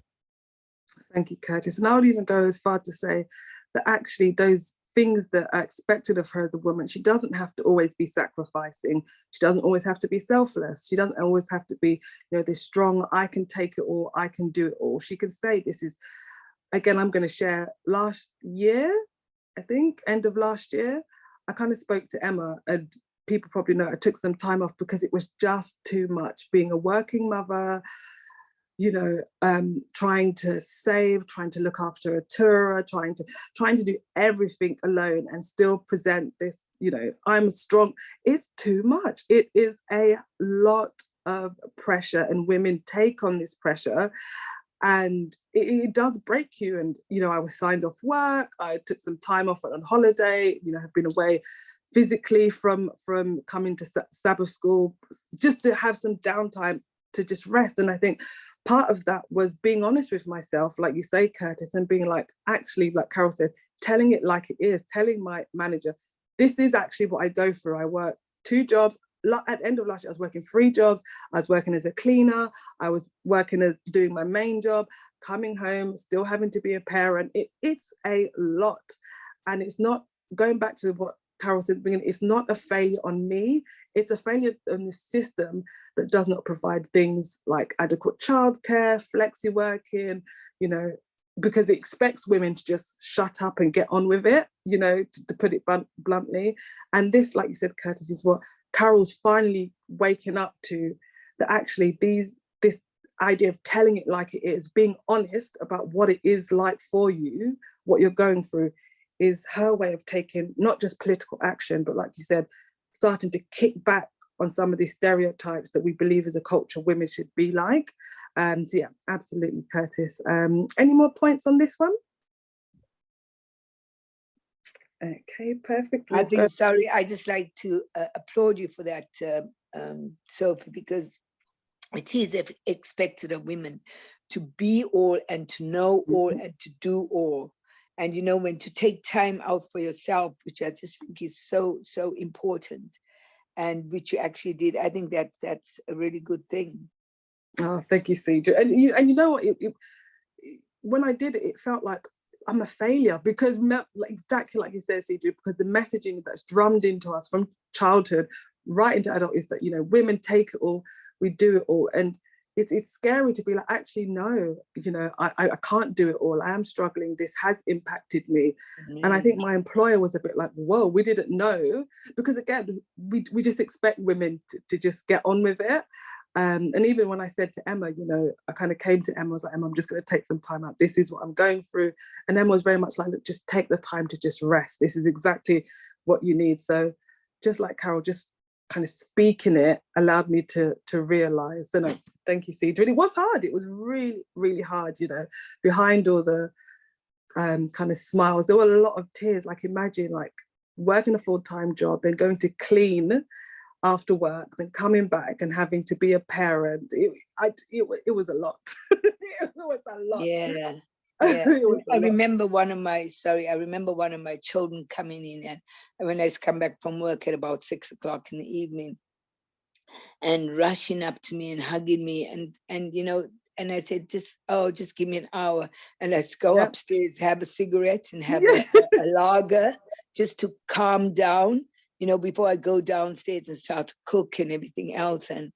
S2: Thank you, Curtis. And I would even go as far to say that actually those things that are expected of her as a woman. She doesn't have to always be sacrificing. She doesn't always have to be selfless. She doesn't always have to be, you know, this strong, I can take it all, I can do it all. She can say, this is, again, I'm going to share last year, I think, end of last year, I kind of spoke to Emma, and people probably know I took some time off because it was just too much being a working mother, you know, trying to save, trying to look after Atura, trying to do everything alone and still present this, you know, I'm strong. It's too much. It is a lot of pressure, and women take on this pressure, and it does break you. And, you know, I was signed off work. I took some time off on holiday, you know, have been away physically from coming to Sabbath school, just to have some downtime to just rest. And I think part of that was being honest with myself, like you say, Curtis, and being like, actually, like Carol says, telling it like it is, telling my manager, this is actually what I go through. I work 2 jobs. At the end of last year, I was working 3 jobs. I was working as a cleaner. I was working as doing my main job, coming home, still having to be a parent. It's a lot. And it's not, going back to what Carol said at the beginning, it's not a failure on me. It's a failure on the system that does not provide things like adequate childcare, flexi working, you know, because it expects women to just shut up and get on with it, you know, to put it bluntly. And this, like you said, Curtis, is what Carol's finally waking up to, that actually this idea of telling it like it is, being honest about what it is like for you, what you're going through, is her way of taking not just political action, but like you said, starting to kick back on some of these stereotypes that we believe as a culture women should be like. So yeah, absolutely, Curtis. Any more points on this one? Okay, perfect.
S4: I think, sorry, I just like to applaud you for that, Sophie, because it is expected of women to be all and to know all and to do all. And, you know, when to take time out for yourself, which I just think is so, so important, and which you actually did. I think that's a really good thing.
S2: Oh, thank you, Cedra. And you know what, when I did it, it felt like I'm a failure, because exactly like you said, Cedra, because the messaging that's drummed into us from childhood right into adult is that, you know, women take it all, we do it all. And it's scary to be like, actually, no, you know, I can't do it all. I am struggling. This has impacted me. And I think my employer was a bit like, whoa, we didn't know. Because again, we just expect women to just get on with it. And even when I said to Emma, you know, I kind of came to Emma, I was like, Emma, I'm just going to take some time out. This is what I'm going through. And Emma was very much like, look, just take the time to just rest. This is exactly what you need. So just like Carol, just kind of speaking it allowed me to realize. So no, thank you, Cedra. And it was hard. It was really, really hard, you know, behind all the kind of smiles, there were a lot of tears. Like imagine like working a full-time job, then going to clean after work, then coming back and having to be a parent. It was a lot. It was a lot.
S4: Yeah. I remember one of my children coming in, and when I come back from work at about 6 o'clock in the evening, and rushing up to me and hugging me, and you know, and I said, just give me an hour, and let's go upstairs, have a cigarette and have a lager, just to calm down, you know, before I go downstairs and start to cook and everything else. And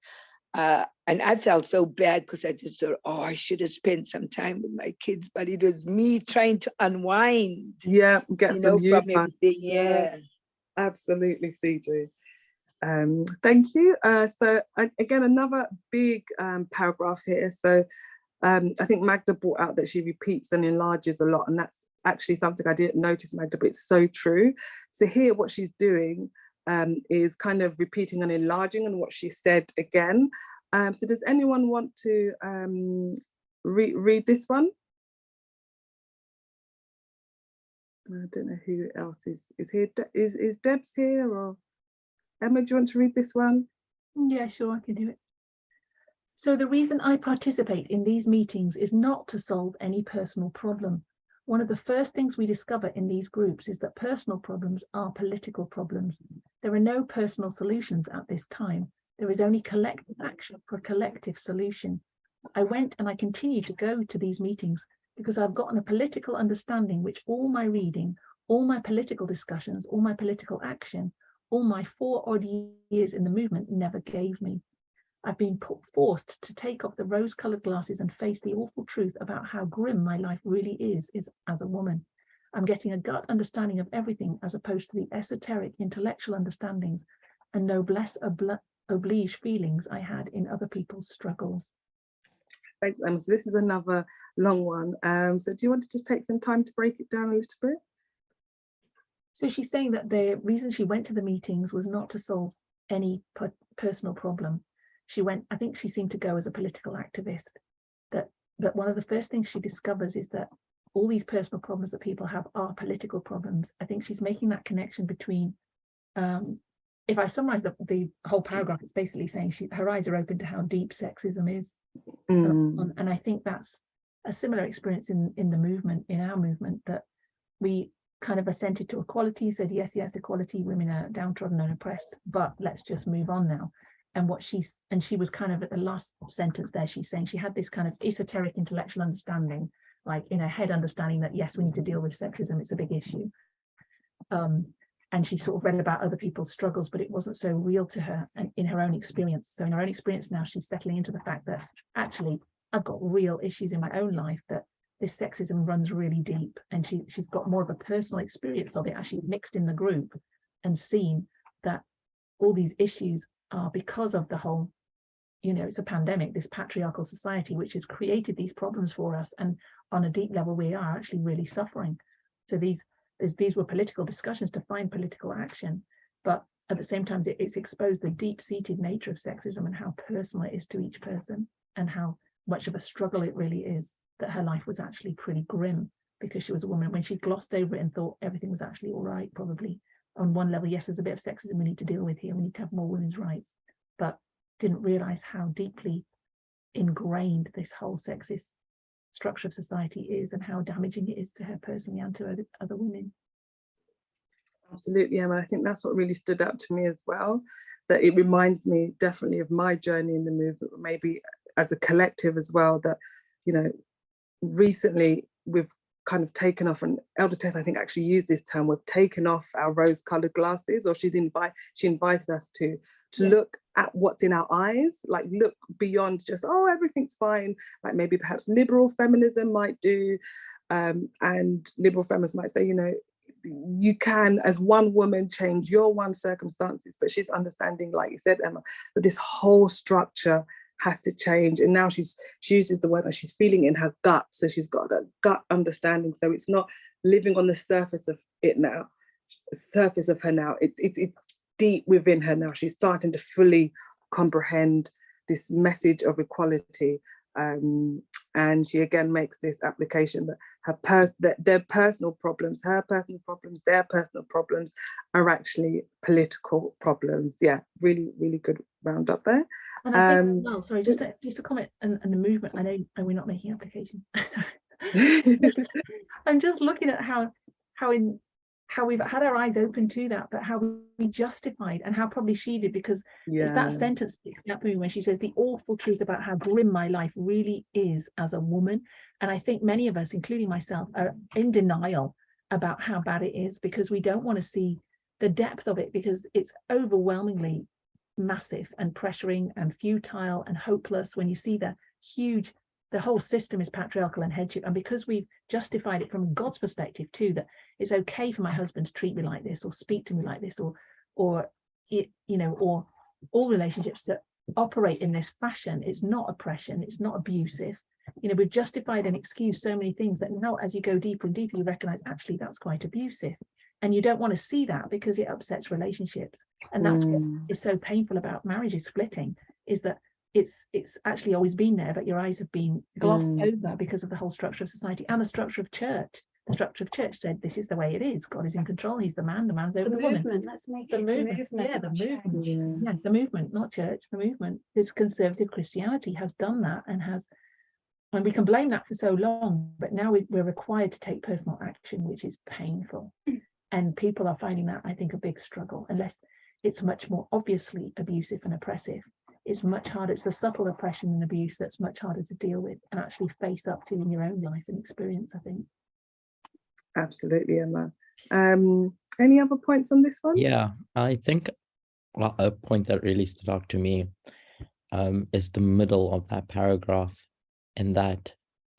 S4: I felt so bad, because I just thought, I should have spent some time with my kids, but it was me trying to unwind.
S2: Yeah, get some
S4: from everything. Yeah,
S2: absolutely, CJ. Thank you. So again, another big paragraph here. So I think Magda brought out that she repeats and enlarges a lot, and that's actually something I didn't notice, Magda, but it's so true. So here, what she's doing is kind of repeating and enlarging on what she said again. So does anyone want to read this one? I don't know who else is here. Is Debs here, or Emma, do you want to read this one?
S1: Yeah, sure, I can do it. So the reason I participate in these meetings is not to solve any personal problem. One of the first things we discover in these groups is that personal problems are political problems. There are no personal solutions at this time. There is only collective action for a collective solution. I went and I continue to go to these meetings because I've gotten a political understanding which all my reading, all my political discussions, all my political action, all my 4 odd years in the movement never gave me. I've been forced to take off the rose-colored glasses and face the awful truth about how grim my life really is as a woman. I'm getting a gut understanding of everything as opposed to the esoteric intellectual understandings and noblesse oblige feelings I had in other people's struggles.
S2: Thanks, Emma. So this is another long one. So do you want to just take some time to break it down a little bit?
S1: So she's saying that the reason she went to the meetings was not to solve any personal problem. She went, I think she seemed to go as a political activist, that one of the first things she discovers is that all these personal problems that people have are political problems. I think she's making that connection between, if I summarize the whole paragraph, it's basically saying her eyes are open to how deep sexism is. And I think that's a similar experience in the movement, in our movement, that we kind of assented to equality, said, yes, equality, women are downtrodden and oppressed, but let's just move on now. And she was kind of at the last sentence there, she's saying she had this kind of esoteric intellectual understanding, like in her head understanding that, yes, we need to deal with sexism, it's a big issue. And she sort of read about other people's struggles, but it wasn't so real to her and in her own experience. So in her own experience now, she's settling into the fact that actually I've got real issues in my own life, that this sexism runs really deep, and she's got more of a personal experience of it as she's mixed in the group and seen that all these issues are because of the whole, it's a pandemic, this patriarchal society, which has created these problems for us. And on a deep level, we are actually really suffering. So these were political discussions to find political action, but at the same time, it's exposed the deep-seated nature of sexism and how personal it is to each person and how much of a struggle it really is, that her life was actually pretty grim because she was a woman. When she glossed over it and thought everything was actually all right, probably on one level, yes, there's a bit of sexism we need to deal with here, we need to have more women's rights, but didn't realize how deeply ingrained this whole sexist structure of society is and how damaging it is to her personally and to other women.
S2: Absolutely, Emma. I think that's what really stood out to me as well, that it reminds me definitely of my journey in the movement, maybe as a collective as well, that, recently we've kind of taken off, and Elder Teth, I think, actually used this term, we've taken off our rose-colored glasses, or she invited us to look at what's in our eyes, like look beyond just, oh, everything's fine, like maybe perhaps liberal feminism might do, and liberal feminists might say, you can, as one woman, change your one circumstances, but she's understanding, like you said, Emma, that this whole structure has to change. And now she uses the word that she's feeling in her gut. So she's got a gut understanding. So it's not living on the surface of it now, surface of her now. It's deep within her now. She's starting to fully comprehend this message of equality. And she again makes this application that their personal problems, their personal problems are actually political problems. Yeah, really, really good roundup there.
S1: And I think, well, sorry, just a comment and the movement. I know we're not making application. Sorry. I'm just looking at how we've had our eyes open to that, but how we justified and how probably she did, because it's that sentence sticks out for me when she says the awful truth about how grim my life really is as a woman. And I think many of us, including myself, are in denial about how bad it is, because we don't want to see the depth of it, because it's overwhelmingly massive and pressuring and futile and hopeless when you see the whole system is patriarchal and headship. And because we've justified it from God's perspective too, that it's okay for my husband to treat me like this or speak to me like this, or all relationships that operate in this fashion, it's not oppression, it's not abusive. We've justified and excused so many things that now, as you go deeper and deeper, you recognize actually that's quite abusive. And you don't want to see that because it upsets relationships. And that's what is so painful about marriages splitting, is that it's actually always been there, but your eyes have been glossed over because of the whole structure of society and the structure of church. The structure of church said this is the way it is. God is in control. He's the man's over the woman.
S3: Let's make
S1: The
S3: it
S1: movement. Yeah, the movement. Yeah, the movement, not church. The movement. This conservative Christianity has done that and we can blame that for so long, but now we're required to take personal action, which is painful. And people are finding that, I think, a big struggle, unless it's much more obviously abusive and oppressive. It's much harder. It's the subtle oppression and abuse that's much harder to deal with and actually face up to in your own life and experience, I think.
S2: Absolutely, Emma. Any other points on this one?
S5: Yeah, I think a point that really stood out to me is the middle of that paragraph, in that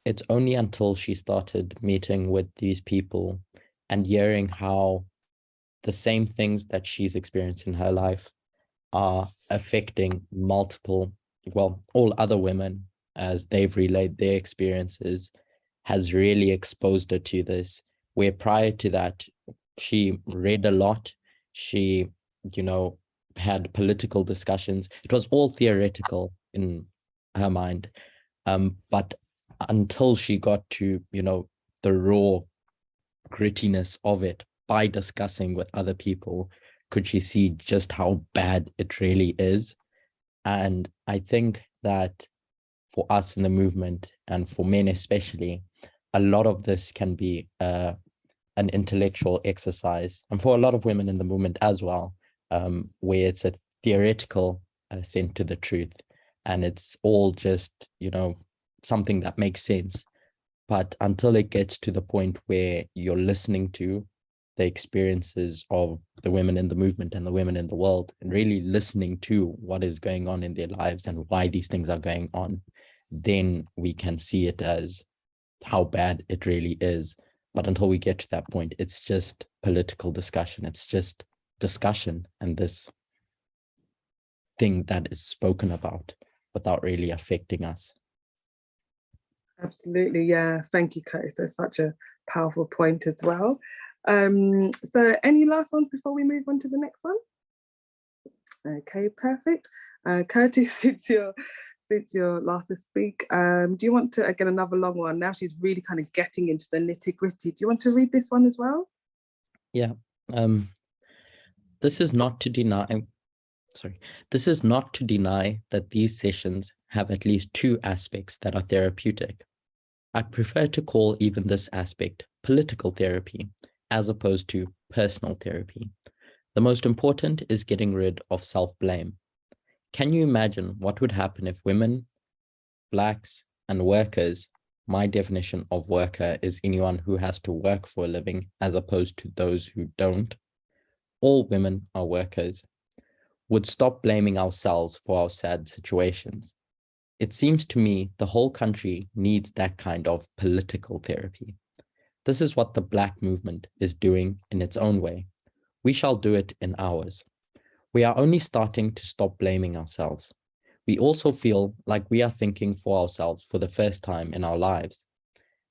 S5: it's only until she started meeting with these people and hearing how the same things that she's experienced in her life are affecting multiple, well, all other women as they've relayed their experiences, has really exposed her to this, where prior to that, she read a lot. She, you know, had political discussions. It was all theoretical in her mind. But until she got to, you know, the raw grittiness of it by discussing with other people, could she see just how bad it really is. And I think that for us in the movement, and for men especially, a lot of this can be an intellectual exercise, and for a lot of women in the movement as well, where it's a theoretical ascent to the truth, and it's all just, you know, something that makes sense. But until it gets to the point where you're listening to the experiences of the women in the movement and the women in the world, and really listening to what is going on in their lives and why these things are going on, then we can see it as how bad it really is. But until we get to that point, it's just political discussion. It's just discussion and this thing that is spoken about without really affecting us.
S2: Absolutely, yeah. Thank you, Curtis. That's such a powerful point as well. So any last ones before we move on to the next one? Okay, perfect. Curtis, since you're last to speak, do you want to, again, another long one? Now she's really kind of getting into the nitty-gritty. Do you want to read this one as well?
S5: Yeah. This is not to deny that these sessions have at least two aspects that are therapeutic. I prefer to call even this aspect political therapy, as opposed to personal therapy. The most important is getting rid of self-blame. Can you imagine what would happen if women, Blacks, and workers, my definition of worker is anyone who has to work for a living as opposed to those who don't, all women are workers, would stop blaming ourselves for our sad situations? It seems to me the whole country needs that kind of political therapy. This is what the Black movement is doing in its own way. We shall do it in ours. We are only starting to stop blaming ourselves. We also feel like we are thinking for ourselves for the first time in our lives.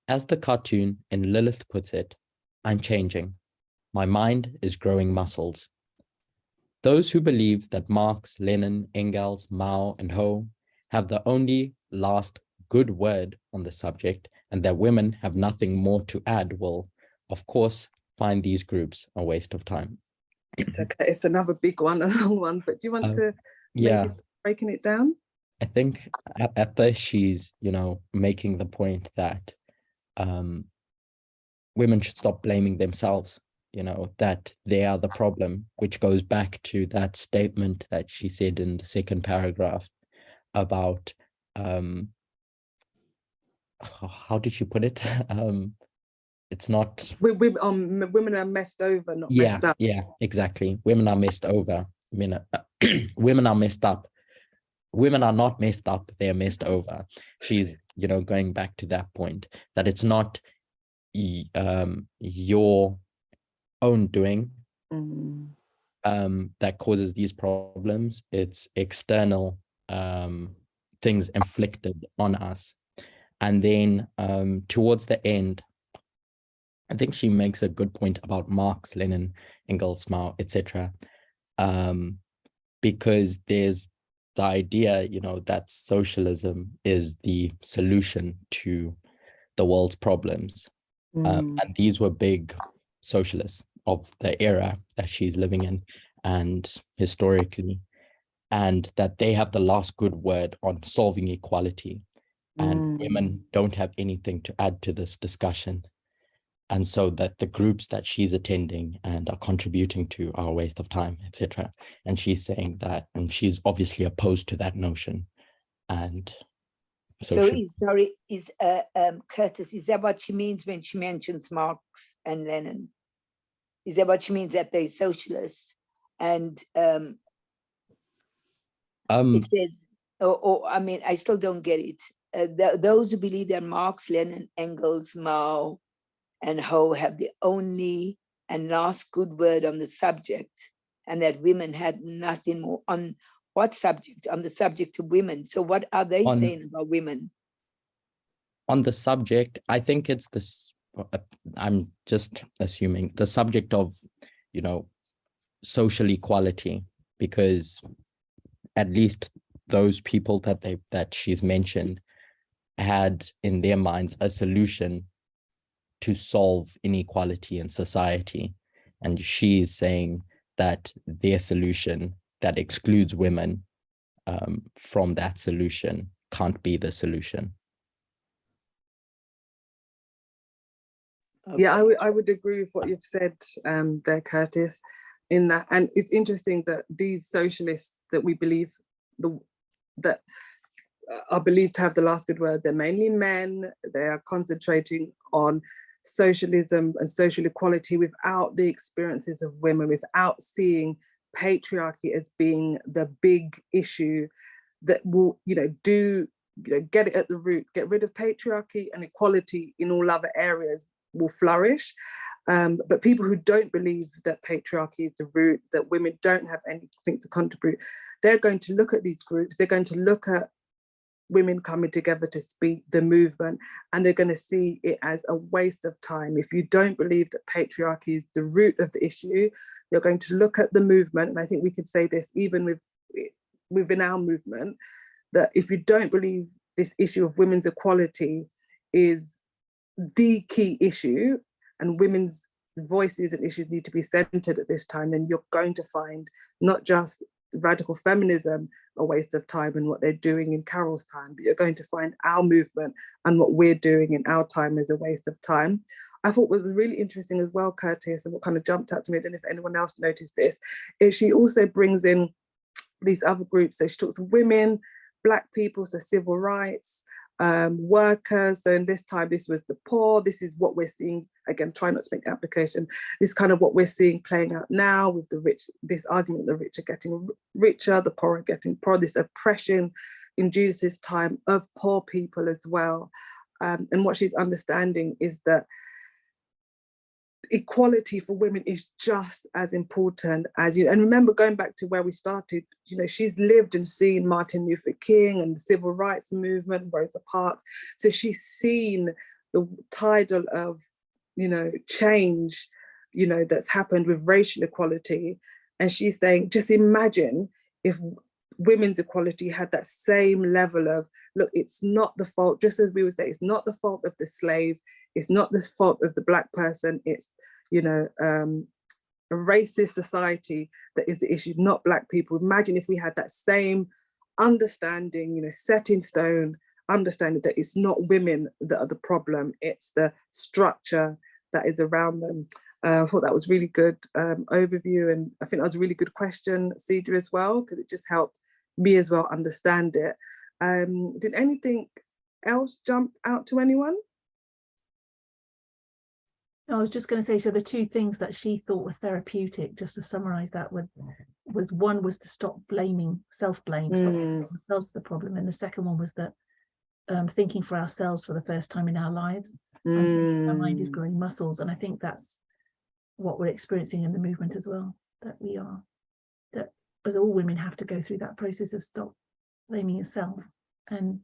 S5: As the cartoon in Lilith puts it, I'm changing. My mind is growing muscles. Those who believe that Marx, Lenin, Engels, Mao, and Ho have the only last good word on the subject, and that women have nothing more to add, will, of course, find these groups a waste of time.
S2: It's okay. It's another big one, a long one, but do you want to maybe start breaking it down?
S5: I think at first she's, you know, making the point that women should stop blaming themselves, you know, that they are the problem, which goes back to that statement that she said in the second paragraph about, how did she put it? It's not...
S2: women are messed over, not messed up.
S5: Yeah, exactly. Women are messed over. Women are messed up. Women are not messed up, they're messed over. She's, you know, going back to that point, that it's not your own doing that causes these problems. It's external things inflicted on us. And then towards the end, I think she makes a good point about Marx, Lenin, Engels, Mao, etc. Because there's the idea, you know, that socialism is the solution to the world's problems. And these were big socialists of the era that she's living in and historically, and that they have the last good word on solving equality. And women don't have anything to add to this discussion. And so that the groups that she's attending and are contributing to are a waste of time, etc. And she's saying that, and she's obviously opposed to that notion. And so
S4: Curtis, is that what she means when she mentions Marx and Lenin? Is that what she means, that they're socialists? And it says, I mean, I still don't get it. Those who believe that Marx, Lenin, Engels, Mao, and Ho have the only and last good word on the subject, and that women had nothing more. On what subject? On the subject of women. So what are they saying about women?
S5: On the subject, I think it's this, I'm just assuming, the subject of, you know, social equality, because at least those people that she's mentioned had in their minds a solution to solve inequality in society. And she's saying that their solution that excludes women from that solution can't be the solution.
S2: Yeah, I would agree with what you've said there, Curtis, in that. And it's interesting that these socialists that we believe that are believed to have the last good word, they're mainly men. They are concentrating on socialism and social equality without the experiences of women, without seeing patriarchy as being the big issue that will, get it at the root, get rid of patriarchy, and equality in all other areas will flourish. But people who don't believe that patriarchy is the root, that women don't have anything to contribute, they're going to look at these groups, they're going to look at women coming together to speak, the movement, and they're going to see it as a waste of time. If you don't believe that patriarchy is the root of the issue, you're going to look at the movement, and I think we could say this even within our movement, that if you don't believe this issue of women's equality is the key issue, and women's voices and issues need to be centered at this time, then you're going to find not just radical feminism a waste of time and what they're doing in Carol's time, but you're going to find our movement and what we're doing in our time is a waste of time. I thought what was really interesting as well, Curtis, and what kind of jumped out to me, I don't know if anyone else noticed this, is she also brings in these other groups. So she talks of women, Black people, so civil rights, workers. So in this time, this was the poor. This is what we're seeing, again, try not to make application. This is kind of what we're seeing playing out now with the rich, this argument, the rich are getting richer, the poor are getting poorer, this oppression in Jesus' time of poor people as well. And what she's understanding is that equality for women is just as important as you. And remember, going back to where we started, she's lived and seen Martin Luther King and the civil rights movement, Rosa Parks. So she's seen the tidal of, change, that's happened with racial equality. And she's saying, just imagine if women's equality had that same level of, look, it's not the fault, just as we would say, it's not the fault of the slave, it's not the fault of the Black person, it's, a racist society that is the issue, not Black people. Imagine if we had that same understanding, set in stone, understanding that it's not women that are the problem, it's the structure that is around them. I thought that was really good overview, and I think that was a really good question, Cedra, as well, because it just helped me as well understand it. Did anything else jump out to anyone?
S1: I was just going to say, so the two things that she thought were therapeutic, just to summarize that, was one was to stop blaming, self-blame, stop blaming ourselves the problem, and the second one was that thinking for ourselves for the first time in our lives. Our mind is growing muscles, and I think that's what we're experiencing in the movement as well, that as all women have to go through that process of stop blaming yourself and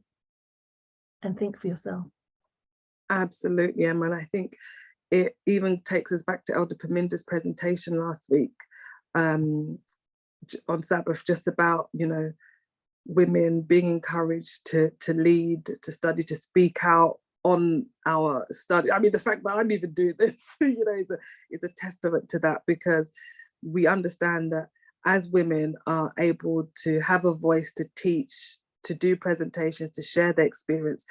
S1: think for yourself.
S2: Absolutely, Emma, and I think it even takes us back to Elder Paminda's presentation last week on Sabbath, just about, women being encouraged to lead, to study, to speak out on our study. I mean, the fact that I'm even doing this, is a testament to that, because we understand that as women are able to have a voice, to teach, to do presentations, to share their experience,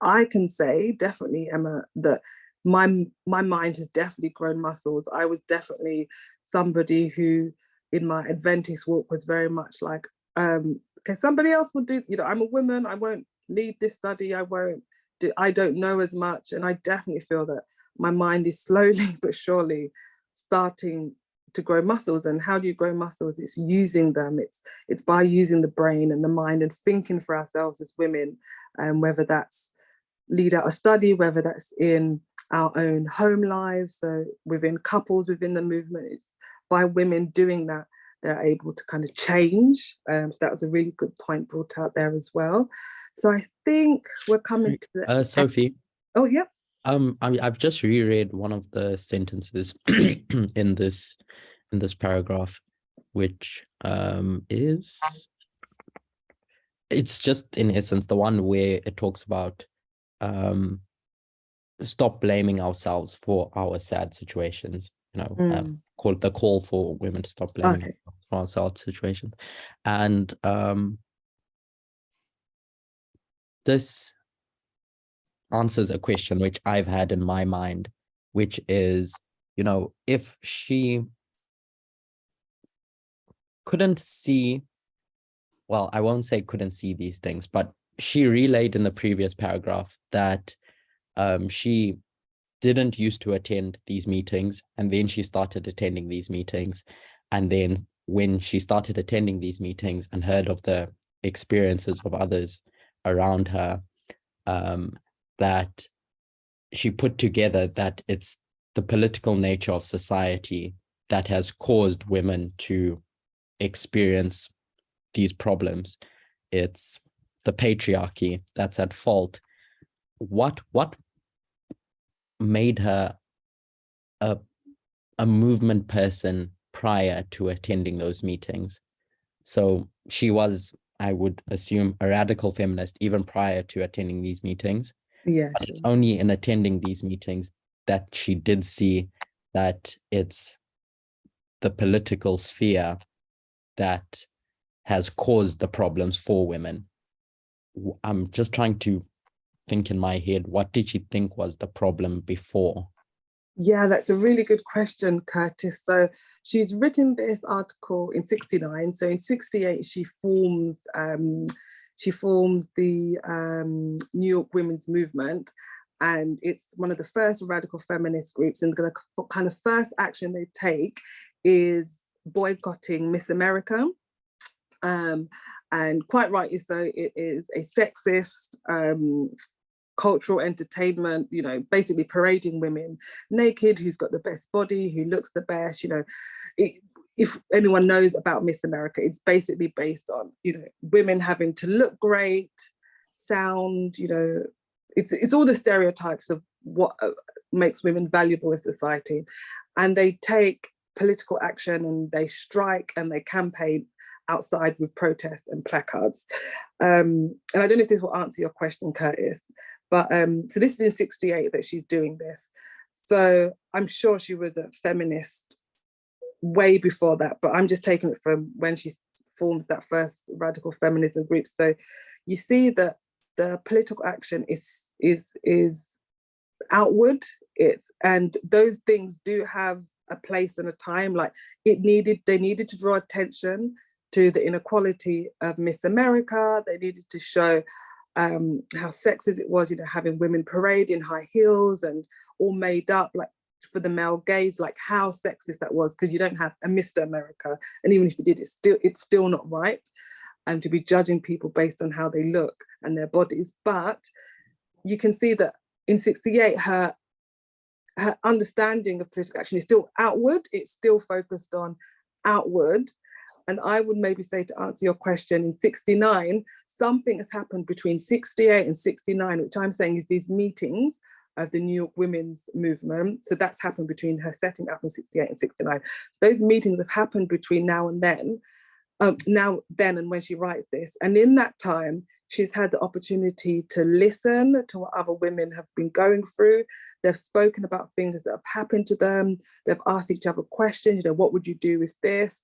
S2: I can say definitely, Emma, that my mind has definitely grown muscles. I was definitely somebody who in my Adventist walk was very much like, okay, somebody else will do, I'm a woman, I won't lead this study, I don't know as much. And I definitely feel that my mind is slowly but surely starting to grow muscles. And how do you grow muscles? It's using them. It's by using the brain and the mind and thinking for ourselves as women, and whether that's lead out a study, whether that's in our own home lives, so within couples, within the movement. It's by women doing that, they're able to kind of change. So that was a really good point brought out there as well. So I think we're coming to the
S5: Sophie.
S2: Oh yeah.
S5: I've just reread one of the sentences in this paragraph, which it's just in essence the one where it talks about stop blaming ourselves for our sad situations, called the call for women to stop blaming themselves for our sad situations. And this answers a question which I've had in my mind, which is, if she couldn't see, well, I won't say couldn't see these things, but she relayed in the previous paragraph that she didn't used to attend these meetings, and then she started attending these meetings. And then when she started attending these meetings and heard of the experiences of others around her, that she put together that it's the political nature of society that has caused women to experience these problems. It's the patriarchy that's at fault. What made her a movement person prior to attending those meetings? So she was, I would assume, a radical feminist even prior to attending these meetings.
S2: Yeah,
S5: but it's only in attending these meetings that she did see that it's the political sphere that has caused the problems for women. I'm just trying to think in my head, what did she think was the problem before?
S2: Yeah, that's a really good question, Curtis. So she's written this article in 69. So in 68, she forms the New York Women's Movement, and it's one of the first radical feminist groups. And the kind of first action they take is boycotting Miss America. And quite rightly so, it is a sexist cultural entertainment, basically parading women naked, who's got the best body, who looks the best. If anyone knows about Miss America, it's basically based on, women having to look great, sound, it's all the stereotypes of what makes women valuable in society. And they take political action and they strike and they campaign outside with protests and placards. And I don't know if this will answer your question, Curtis, but so this is in 68 that she's doing this. So I'm sure she was a feminist way before that, but I'm just taking it from when she forms that first radical feminism group. So you see that the political action is outward, and those things do have a place and a time. Like they needed to draw attention to the inequality of Miss America. They needed to show how sexist it was, having women parade in high heels and all made up, like for the male gaze, like how sexist that was, because you don't have a Mr. America, and even if you did, it's still not right, and to be judging people based on how they look and their bodies. But you can see that in 68, her understanding of political action is still outward. It's still focused on outward. And I would maybe say, to answer your question, in 69, something has happened between 68 and 69, which I'm saying is these meetings of the New York Women's Movement. So that's happened between her setting up in 68 and 69. Those meetings have happened between now and then and when she writes this. And in that time, she's had the opportunity to listen to what other women have been going through. They've spoken about things that have happened to them. They've asked each other questions, what would you do with this?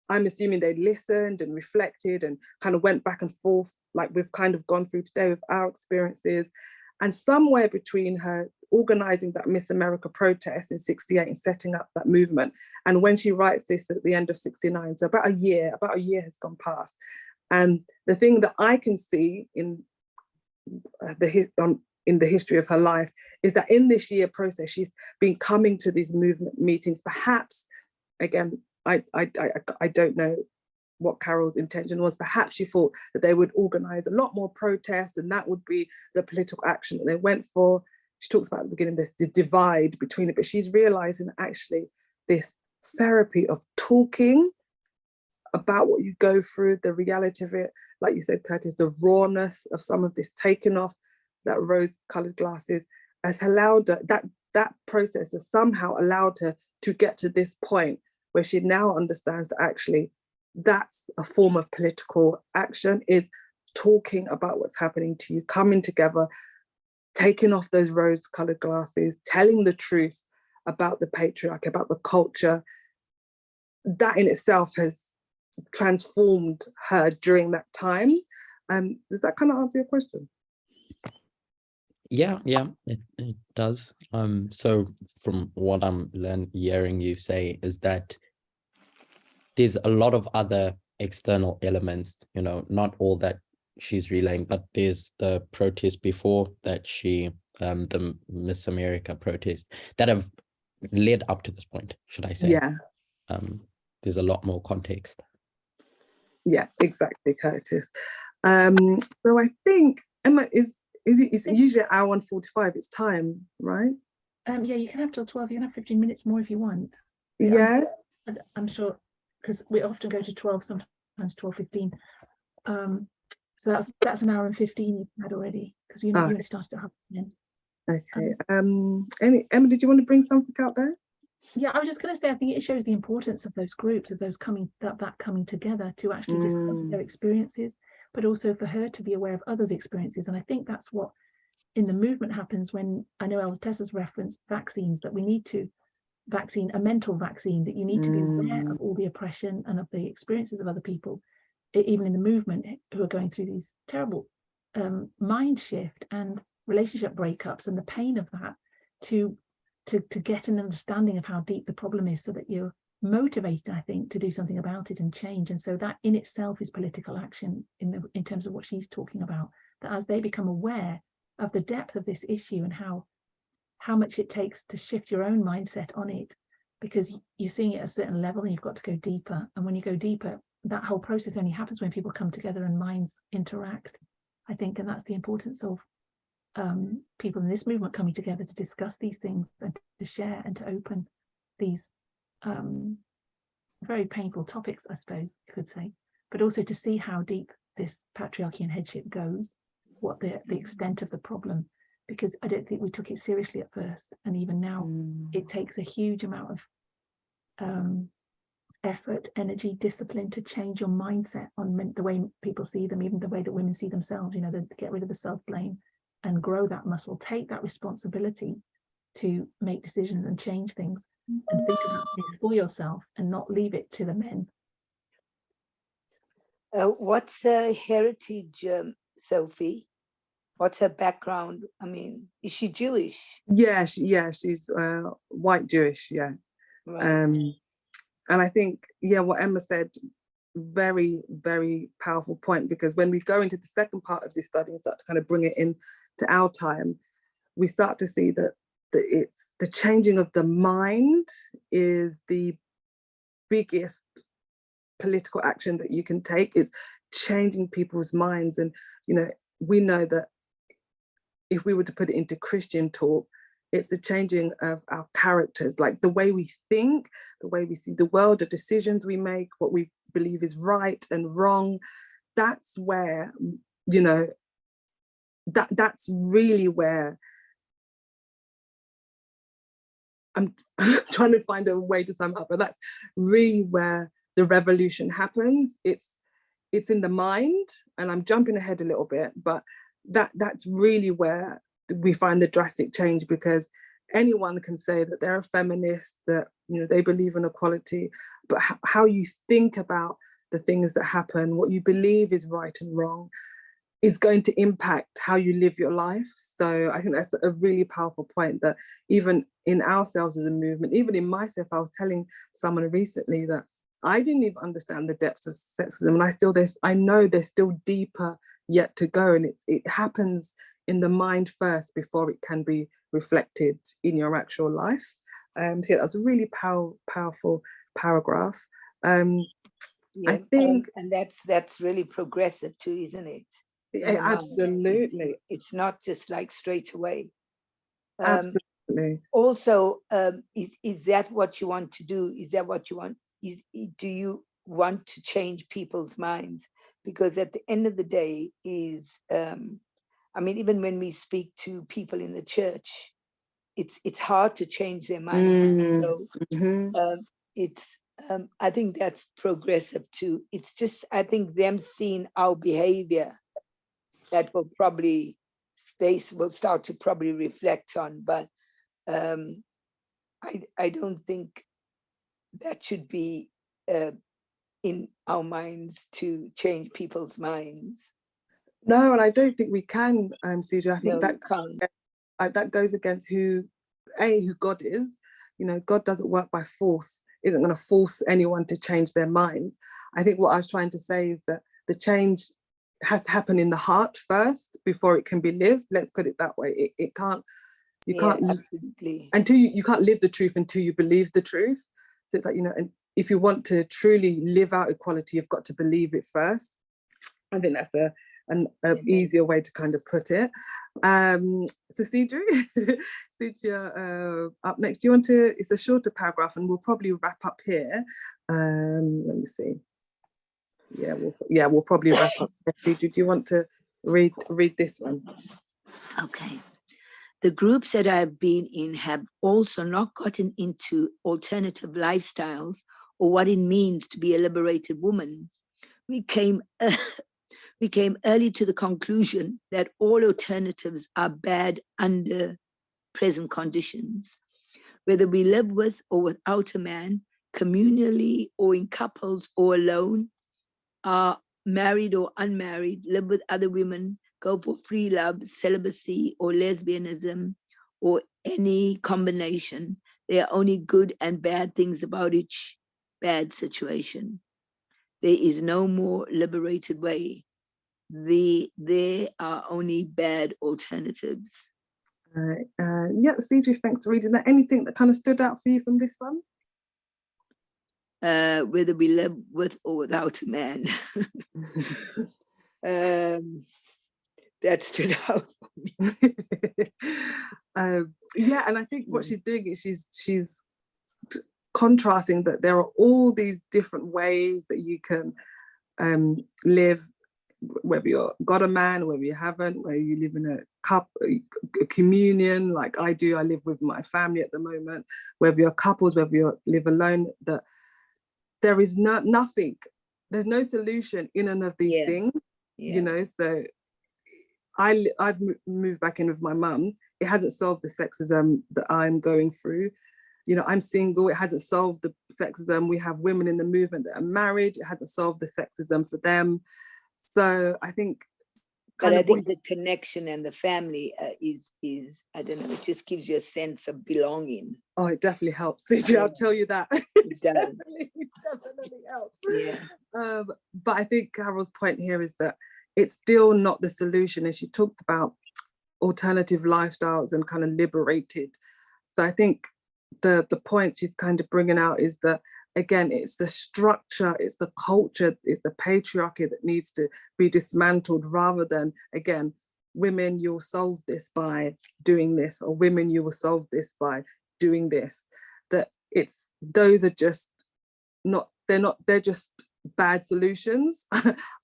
S2: I'm assuming they listened and reflected and kind of went back and forth, like we've kind of gone through today with our experiences. And somewhere between her organizing that Miss America protest in 68 and setting up that movement, and when she writes this at the end of 69, so about a year has gone past. And the thing that I can see in in the history of her life, is that in this year process, she's been coming to these movement meetings. Perhaps, again, I don't know what Carol's intention was. Perhaps she thought that they would organize a lot more protests and that would be the political action that they went for. She talks about at the beginning, the divide between it, but she's realizing that actually this therapy of talking about what you go through, the reality of it, like you said, Curtis, the rawness of some of this, taking off that rose-colored glasses, has allowed her, that process has somehow allowed her to get to this point where she now understands that actually that's a form of political action, is talking about what's happening to you, coming together, taking off those rose-colored glasses, telling the truth about the patriarchy, about the culture. That in itself has transformed her during that time. Does that kind of answer your question?
S5: Yeah, it does. So from what I'm hearing you say is that there's a lot of other external elements, you know, not all that she's relaying, but there's the protest before that she, the Miss America protest that have led up to this point, should I say?
S2: Yeah.
S5: There's a lot more context.
S2: Yeah, exactly, Curtis. So I think, Emma, it's usually an hour and 45, it's time, right?
S1: Yeah, you can have till 12, you can have 15 minutes more if you want.
S2: Yeah.
S1: I'm sure, because we often go to 12, sometimes 12:15. So that's an hour and 15 you've had already, because you only started at 10:30.
S2: Okay. Emma, did you want to bring something out there?
S1: Yeah, I was just going to say, I think it shows the importance of those groups, of those coming together to actually discuss their experiences, but also for her to be aware of others' experiences. And I think that's what in the movement happens when, I know Elder Tessa's referenced vaccines, that we need to a mental vaccine, that you need to be aware of all the oppression and of the experiences of other people, even in the movement, who are going through these terrible mind shift and relationship breakups and the pain of that, to get an understanding of how deep the problem is, so that you're motivated, I think, to do something about it and change. And so that in itself is political action in terms of what she's talking about, that as they become aware of the depth of this issue and how much it takes to shift your own mindset on it, because you're seeing it at a certain level and you've got to go deeper. And when you go deeper, that whole process only happens when people come together and minds interact, I think. And that's the importance of people in this movement coming together to discuss these things and to share and to open these very painful topics, I suppose you could say, but also to see how deep this patriarchy and headship goes, what the extent of the problem, because I don't think we took it seriously at first, and even now it takes a huge amount of effort, energy, discipline to change your mindset on the way people see them, even the way that women see themselves, you know, to get rid of the self-blame and grow that muscle, take that responsibility to make decisions and change things and think about things for yourself and not leave it to the men.
S4: What's her heritage, Sophie? What's her background? I mean, is she Jewish?
S2: Yeah, she's white Jewish, yeah.
S4: Right.
S2: And I think, yeah, what Emma said, very, very powerful point, because when we go into the second part of this study and start to kind of bring it in to our time, we start to see that the changing of the mind is the biggest political action that you can take. Is changing people's minds. And, you know, we know that if we were to put it into Christian talk, it's the changing of our characters, like the way we think, the way we see the world, the decisions we make, what we believe is right and wrong. That's where, you know, that's really where I'm trying to find a way to sum up, but that's really where the revolution happens. It's in the mind, and I'm jumping ahead a little bit, but that's really where we find the drastic change, because anyone can say that they're a feminist, that, you know, they believe in equality, but how you think about the things that happen, what you believe is right and wrong, is going to impact how you live your life. So I think that's a really powerful point, that even in ourselves as a movement, even in myself, I was telling someone recently that I didn't even understand the depths of sexism, and I know there's still deeper yet to go, and it happens in the mind first before it can be reflected in your actual life. So yeah, that's a really powerful paragraph.
S4: Yeah,
S2: I think,
S4: and that's really progressive too, isn't it? In
S2: yeah,
S4: the mind.
S2: absolutely,
S4: It's not just like straight away.
S2: absolutely.
S4: Also, is that what you want to do? Is that what you want? Do you want to change people's minds? Because at the end of the day, I mean, even when we speak to people in the church, it's hard to change their minds. So it's I think that's progressive too. It's just, I think, them seeing our behavior that will probably will start to probably reflect on, but I don't think that should be in our minds to change people's minds.
S2: No, and I don't think we can, CJ. I think
S4: No, you can't.
S2: that goes against who God is. You know, God doesn't work by force, isn't going to force anyone to change their minds. I think what I was trying to say is that the change has to happen in the heart first before it can be lived. Let's put it that way. It can't, you can't,
S4: absolutely.
S2: until you can't live the truth until you believe the truth. So it's like, you know, and if you want to truly live out equality, you've got to believe it first. I think that's an easier way to kind of put it. So Cynthia, up next. Do you want to, it's a shorter paragraph and we'll probably wrap up here. Let me see. Yeah, we'll probably wrap up. Do you want to read this one?
S4: Okay. The groups that I've been in have also not gotten into alternative lifestyles or what it means to be a liberated woman. We came early to the conclusion that all alternatives are bad under present conditions. Whether we live with or without a man, communally or in couples or alone, are married or unmarried, live with other women, go for free love, celibacy, or lesbianism, or any combination. There are only good and bad things about each bad situation. There is no more liberated way. There are only bad alternatives.
S2: Yeah, CJ, thanks for reading that. Anything that kind of stood out for you from this one?
S4: Whether we live with or without a man. That stood out for me.
S2: Yeah, and I think what she's doing is she's contrasting that there are all these different ways that you can live, whether you've got a man, whether you haven't, whether you live in a communion like I do. I live with my family at the moment. Whether you're couples, whether you live alone, that there is nothing, there's no solution in and of these things, you know. So I've moved back in with my mum. It hasn't solved the sexism that I'm going through. You know, I'm single. It hasn't solved the sexism. We have women in the movement that are married. It hasn't solved the sexism for them. So I think,
S4: but I think the connection and the family is I don't know, it just gives you a sense of belonging.
S2: Oh, it definitely helps. CJ, I'll tell you that.
S4: It does.
S2: definitely helps.
S4: Yeah.
S2: But I think Carol's point here is that it's still not the solution. And she talked about alternative lifestyles and kind of liberated. So I think the point she's kind of bringing out is that, again, it's the structure, it's the culture, it's the patriarchy that needs to be dismantled, rather than, again, women, you'll solve this by doing this, or women, you will solve this by doing this. That those are just not, they're just bad solutions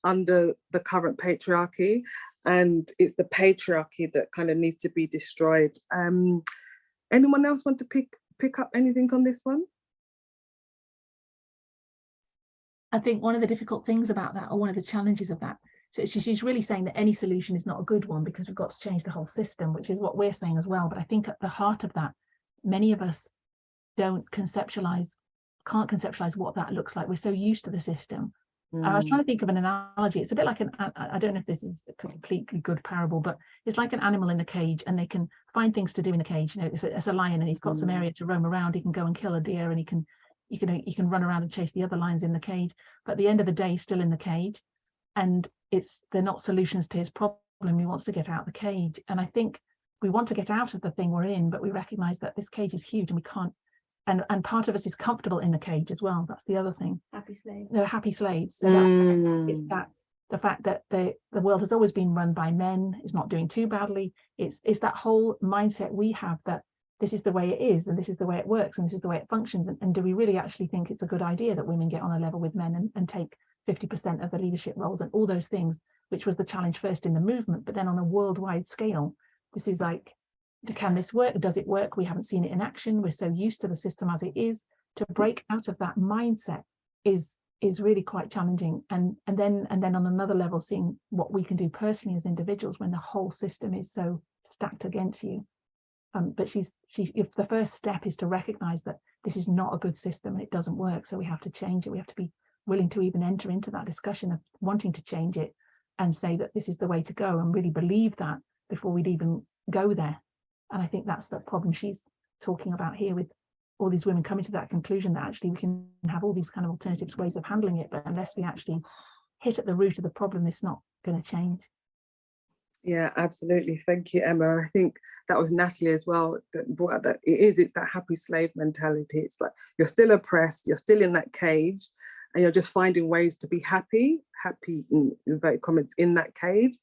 S2: under the current patriarchy. And it's the patriarchy that kind of needs to be destroyed. Anyone else want to pick up anything on this one?
S1: I think one of the difficult things about that, or one of the challenges of that, so she's really saying that any solution is not a good one because we've got to change the whole system, which is what we're saying as well. But I think at the heart of that, many of us can't conceptualize what that looks like. We're so used to the system. I was trying to think of an analogy. It's a bit like I don't know if this is a completely good parable, but it's like an animal in a cage, and they can find things to do in the cage. You know, it's a lion, and he's got some area to roam around. He can go and kill a deer, and he can run around and chase the other lions in the cage. But at the end of the day, he's still in the cage, and they're not solutions to his problem. he wants to get out of the cage. And I think we want to get out of the thing we're in, but we recognize that this cage is huge and we can't, and part of us is comfortable in the cage as well. That's the other thing.
S3: Happy slave.
S1: They're happy slaves. So it's that the fact that the world has always been run by men is not doing too badly. It's that whole mindset we have that this is the way it is, and this is the way it works, and this is the way it functions. And do we really actually think it's a good idea that women get on a level with men and take 50% of the leadership roles and all those things, which was the challenge first in the movement, but then on a worldwide scale, this is like, can this work? Does it work? We haven't seen it in action. We're so used to the system as it is. To break out of that mindset is really quite challenging. And then on another level, seeing what we can do personally as individuals when the whole system is so stacked against you. But if the first step is to recognize that this is not a good system and it doesn't work, so we have to change it. We have to be willing to even enter into that discussion of wanting to change it and say that this is the way to go, and really believe that before we'd even go there. And I think that's the problem she's talking about here, with all these women coming to that conclusion that actually we can have all these kind of alternatives, ways of handling it, but unless we actually hit at the root of the problem, it's not going to change.
S2: Yeah, absolutely. Thank you, Emma. I think that was Natalie as well that brought out that it's that happy slave mentality. It's like you're still oppressed, you're still in that cage, and you're just finding ways to be happy in inverted comments in that cage.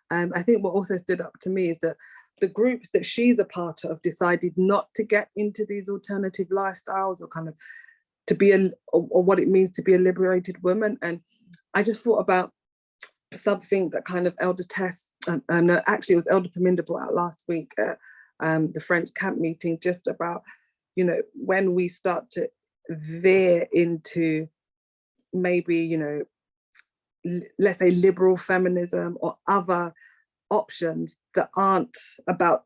S2: I think what also stood up to me is that the groups that she's a part of decided not to get into these alternative lifestyles, or kind of to be or what it means to be a liberated woman. And I just thought about something that kind of Elder Tess, no, actually it was Elder Paminda brought out last week at the French camp meeting, just about, you know, when we start to veer into maybe, you know, let's say liberal feminism or other options that aren't about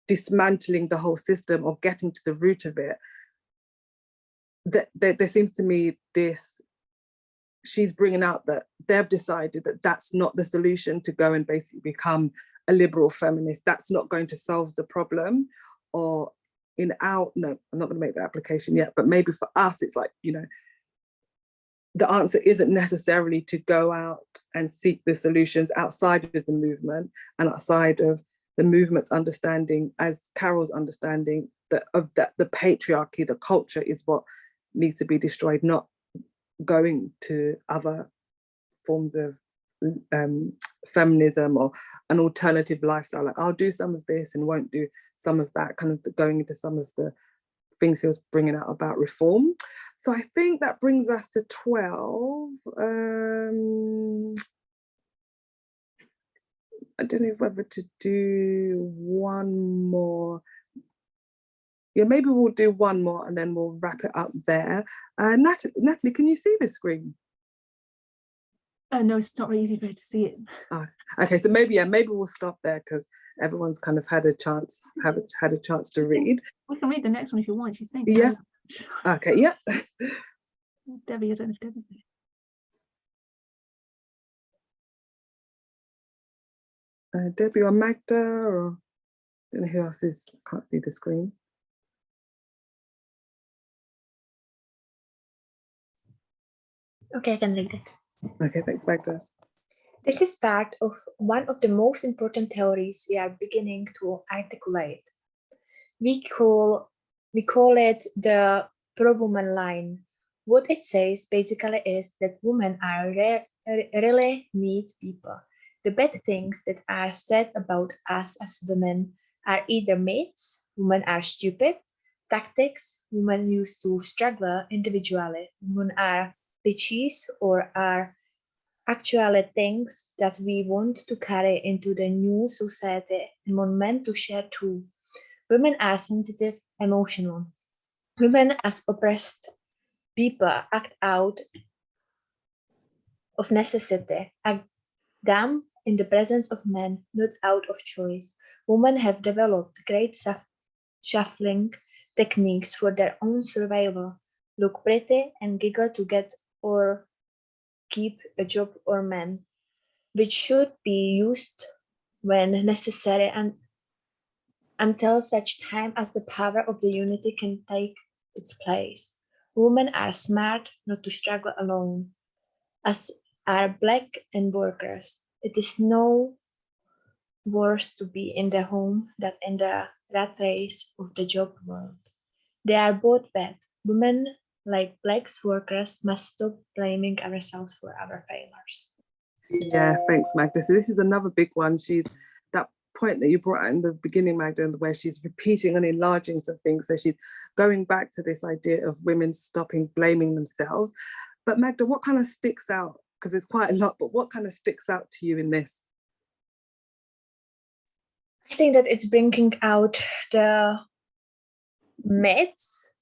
S2: dismantling the whole system or getting to the root of it, that there seems to me this, she's bringing out that they've decided that that's not the solution, to go and basically become a liberal feminist. That's not going to solve the problem. Or no, I'm not going to make the application yet, but maybe for us, it's like, you know, the answer isn't necessarily to go out and seek the solutions outside of the movement and outside of the movement's understanding, as Carol's understanding, that the patriarchy, the culture is what needs to be destroyed, not going to other forms of feminism or an alternative lifestyle. Like, I'll do some of this and won't do some of that, kind of going into some of the things he was bringing out about reform. So I think that brings us to 12. I don't know whether to do one more. Yeah, maybe we'll do one more and then we'll wrap it up there. Natalie, can you see the screen?
S1: No, it's not really easy for her to see it.
S2: Okay, so maybe we'll stop there because everyone's kind of had a chance to read.
S1: We can read the next one if you want. She's saying,
S2: yeah. Okay, yeah.
S1: Debbie, I don't know if Debbie's there.
S2: Debbie or Magda, or I don't know who else is. Can't see the screen.
S6: Okay, I can read this.
S2: Okay, thanks, Magda.
S6: This is part of one of the most important theories we are beginning to articulate. We call it the pro-woman line. What it says basically is that women are really neat people. The bad things that are said about us as women are either myths, women are stupid, tactics, women used to struggle individually, women are bitches, or are actually things that we want to carry into the new society and want men to share too. Women are sensitive, emotional. Women as oppressed people act out of necessity, act dumb in the presence of men, not out of choice. Women have developed great shuffling techniques for their own survival, look pretty and giggle to get or keep a job or man, which should be used when necessary and until such time as the power of the unity can take its place. Women are smart not to struggle alone, as are Black and workers. It is no worse to be in the home than in the rat race of the job world. They are both bad. Women, like Black workers, must stop blaming ourselves for our failures.
S2: Yeah, thanks, Magda. So this is another big one. She's that point that you brought out in the beginning, Magda, where she's repeating and enlarging some things. So she's going back to this idea of women stopping blaming themselves. But Magda, what kind of sticks out? Because there's quite a lot, but what kind of sticks out to you in this?
S6: I think that it's bringing out the myths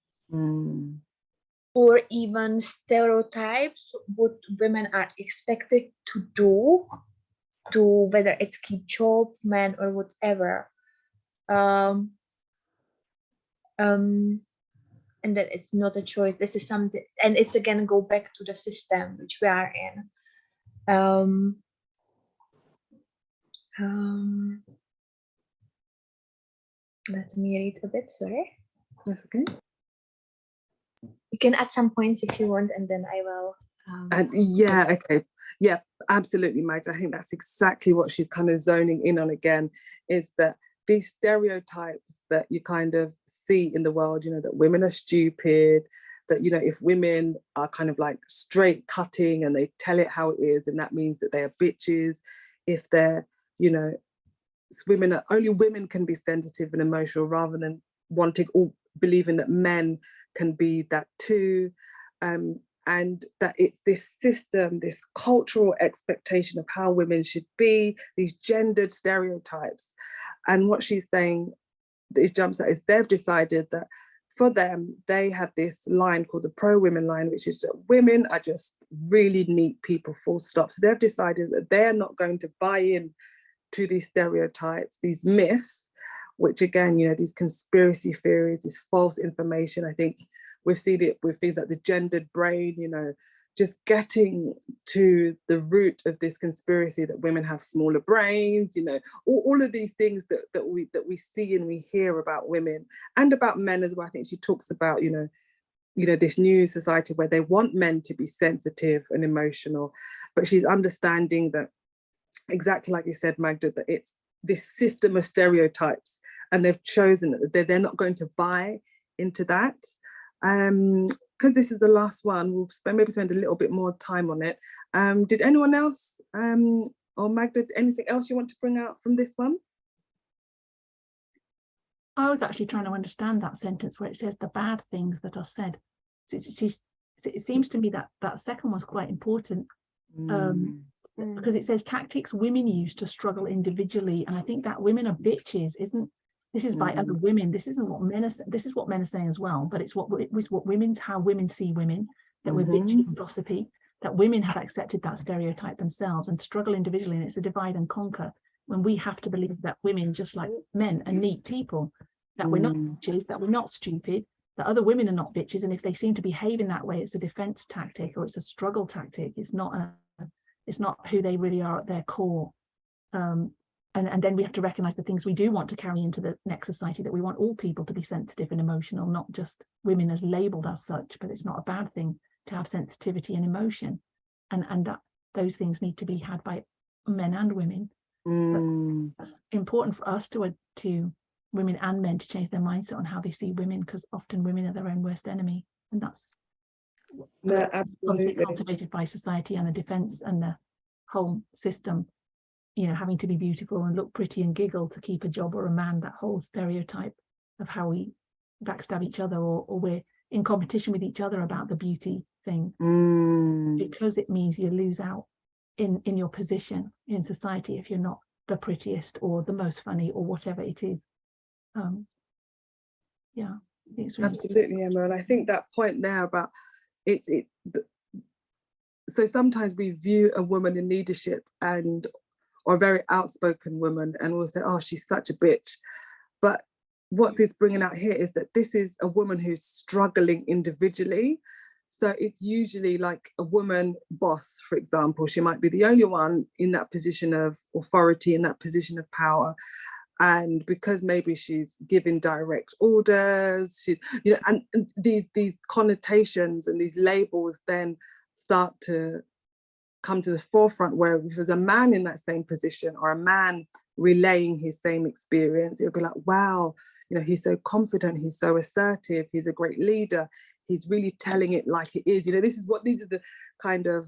S6: or even stereotypes what women are expected to do, to whether it's keep job, man, or whatever. And that it's not a choice. This is something, and it's again go back to the system which we are in. Let me read a bit, sorry.
S2: That's okay.
S6: You can add some points if you want, and then I will.
S2: Yeah, okay. Yeah, absolutely, Magda. I think that's exactly what she's kind of zoning in on again, is that these stereotypes that you kind of see in the world, you know, that women are stupid, that, you know, if women are kind of like straight cutting and they tell it how it is, and that means that they are bitches. If they're, you know, only women can be sensitive and emotional, rather than wanting or believing that men can be that too. And that it's this system, this cultural expectation of how women should be, these gendered stereotypes. And what she's saying, it jumps out, is they've decided that for them, they have this line called the pro-women line, which is that women are just really neat people, full stop. So they've decided that they're not going to buy in to these stereotypes, these myths, which again, you know, these conspiracy theories, this false information. I think we've seen that the gendered brain, you know, just getting to the root of this conspiracy that women have smaller brains, you know, all of these things that we see and we hear about women and about men as well. I think she talks about, you know, this new society where they want men to be sensitive and emotional, but she's understanding that, exactly like you said, Magda, that it's this system of stereotypes, and they've chosen that they're not going to buy into that. Because this is the last one, we'll maybe spend a little bit more time on it. Did anyone else, or Magda, anything else you want to bring out from this one?
S1: I was actually trying to understand that sentence where it says the bad things that are said. So it seems to me that that second one's quite important, because it says tactics women use to struggle individually, and I think that women are bitches this is by other women. This isn't what men are. This is what men are saying as well. But it's how women see women, that we're bitchy and gossipy. That women have accepted that stereotype themselves and struggle individually, and it's a divide and conquer. When we have to believe that women, just like men, are neat people, that we're not bitches, that we're not stupid, that other women are not bitches, and if they seem to behave in that way, it's a defense tactic or it's a struggle tactic. It's not who they really are at their core. And then we have to recognize the things we do want to carry into the next society, that we want all people to be sensitive and emotional, not just women as labeled as such, but it's not a bad thing to have sensitivity and emotion, and that those things need to be had by men and women. That's important for us to women and men to change their mindset on how they see women, because often women are their own worst enemy, and that's obviously cultivated by society and the defense and the whole system, you know, having to be beautiful and look pretty and giggle to keep a job or a man, that whole stereotype of how we backstab each other, or we're in competition with each other about the beauty thing, because it means you lose out in your position in society if you're not the prettiest or the most funny or whatever it is. Yeah, it's really
S2: absolutely, Emma. And I think that point there about so sometimes we view a woman in leadership or a very outspoken woman, and we'll say, oh, she's such a bitch. But what this is bringing out here is that this is a woman who's struggling individually. So it's usually like a woman boss, for example. She might be the only one in that position of authority, in that position of power. And because maybe she's giving direct orders, she's, you know, and these connotations and these labels then start to come to the forefront, where if there's a man in that same position or a man relaying his same experience, it would be like, wow, you know, he's so confident, he's so assertive, he's a great leader, he's really telling it like it is. You know, these are the kind of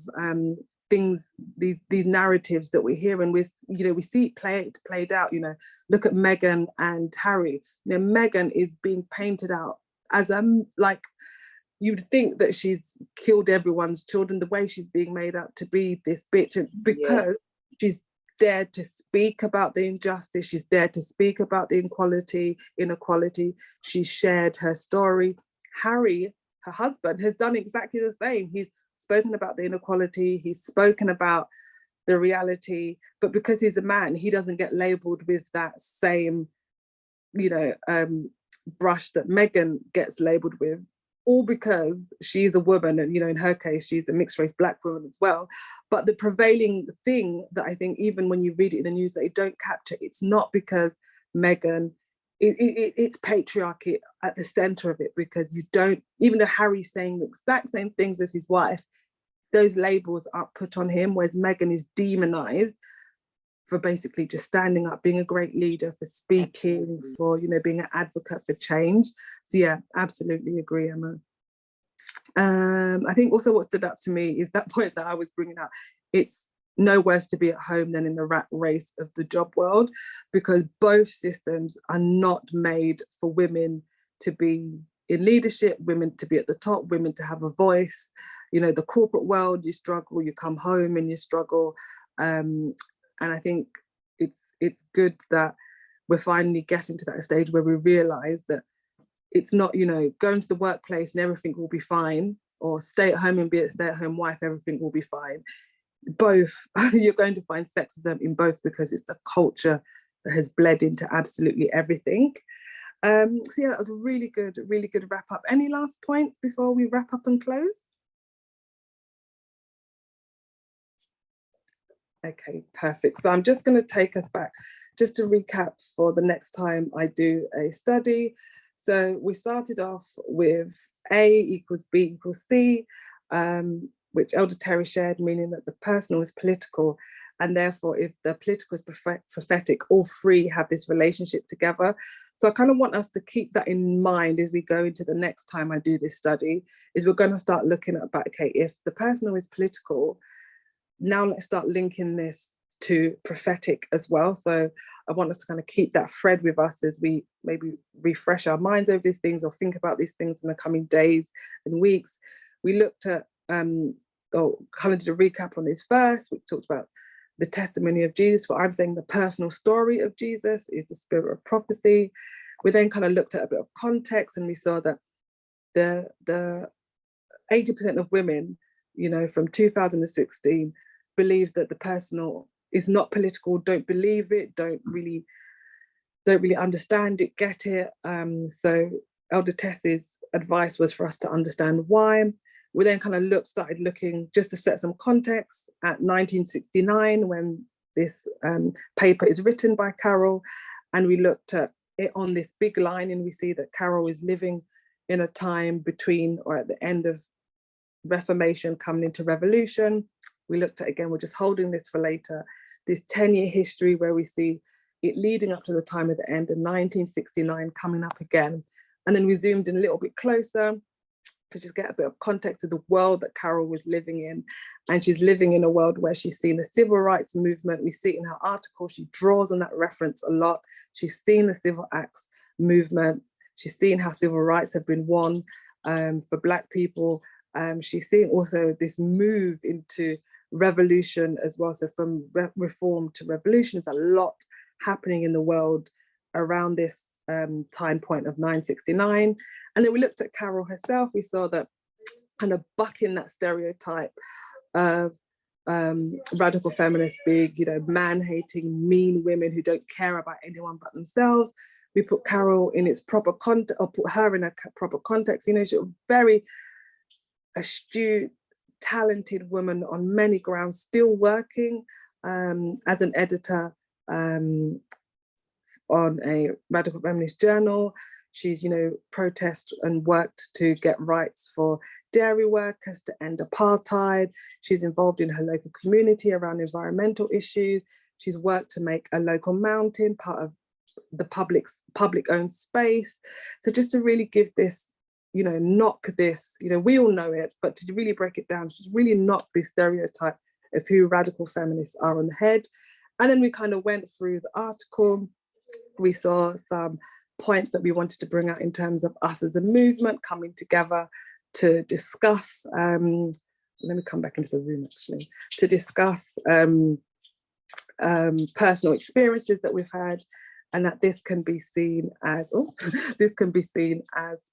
S2: things, these narratives that we hear, and we see it played out. You know, look at Meghan and Harry. You know, Meghan is being painted out as like, you'd think that she's killed everyone's children, the way she's being made out to be this bitch, because she's dared to speak about the injustice, she's dared to speak about the inequality, she's shared her story. Harry, her husband, has done exactly the same. He's spoken about the inequality, he's spoken about the reality, but because he's a man, he doesn't get labeled with that same, you know, brush that Meghan gets labeled with, all because she's a woman, and, you know, in her case, she's a mixed race Black woman as well. But the prevailing thing that I think, even when you read it in the news, that they don't capture, it's not because Meghan, it's patriarchy at the center of it, because you don't, even though Harry's saying the exact same things as his wife, those labels are put on him, whereas Meghan is demonized for basically just standing up, being a great leader, for speaking, for, you know, being an advocate for change. So yeah, absolutely agree, Emma. I think also what stood out to me is that point that I was bringing up. It's no worse to be at home than in the rat race of the job world, because both systems are not made for women to be in leadership, women to be at the top, women to have a voice. You know, the corporate world, you struggle, you come home and you struggle. And I think it's good that we're finally getting to that stage where we realize that it's not, you know, going to the workplace and everything will be fine, or stay at home and be a stay-at-home wife, everything will be fine. Both, you're going to find sexism in both, because it's the culture that has bled into absolutely everything. So yeah, that was a really good wrap up. Any last points before we wrap up and close? Okay, perfect. So I'm just going to take us back just to recap for the next time I do a study. So we started off with A equals B equals C, which Elder Terry shared, meaning that the personal is political, and therefore if the political is prophetic, all three have this relationship together. So I kind of want us to keep that in mind as we go into the next time I do this study, is we're going to start looking at, okay, if the personal is political, now let's start linking this to prophetic as well. So I want us to kind of keep that thread with us as we maybe refresh our minds over these things, or think about these things in the coming days and weeks. We looked at, kind of did a recap on this verse. We talked about the testimony of Jesus. What I'm saying, the personal story of Jesus is the spirit of prophecy. We then kind of looked at a bit of context, and we saw that the 80% of women, you know, from 2016, believe that the personal is not political, don't believe it, don't really understand it, get it. So Elder Tess's advice was for us to understand why. We then kind of started looking, just to set some context, at 1969, when this paper is written by Carol, and we looked at it on this big line, and we see that Carol is living in a time between, or at the end of Reformation coming into Revolution. We looked at, again, we're just holding this for later, this 10-year history where we see it leading up to the time of the end of 1969 coming up again. And then we zoomed in a little bit closer to just get a bit of context of the world that Carol was living in. And she's living in a world where she's seen the civil rights movement. We see it in her article, she draws on that reference a lot. She's seen the civil acts movement. She's seen how civil rights have been won for Black people. She's seeing also this move into revolution as well. So from reform to revolution, there's a lot happening in the world around this time point of 969. And then we looked at Carol herself. We saw that kind of bucking that stereotype of radical feminists being, you know, man-hating, mean women who don't care about anyone but themselves. We put Carol in its proper context, or put her in a proper context. You know, she's a very astute, talented woman on many grounds, still working as an editor on a radical feminist journal. She's, you know, protested and worked to get rights for dairy workers to end apartheid. She's involved in her local community around environmental issues. She's worked to make a local mountain part of the public owned space. So just to really give this, knock this, we all know it, but to really break it down, just really knock this stereotype of who radical feminists are on the head. And then we kind of went through the article. We saw some points that we wanted to bring out in terms of us as a movement coming together to discuss, let me come back into the room actually, to discuss personal experiences that we've had, and that this can be seen as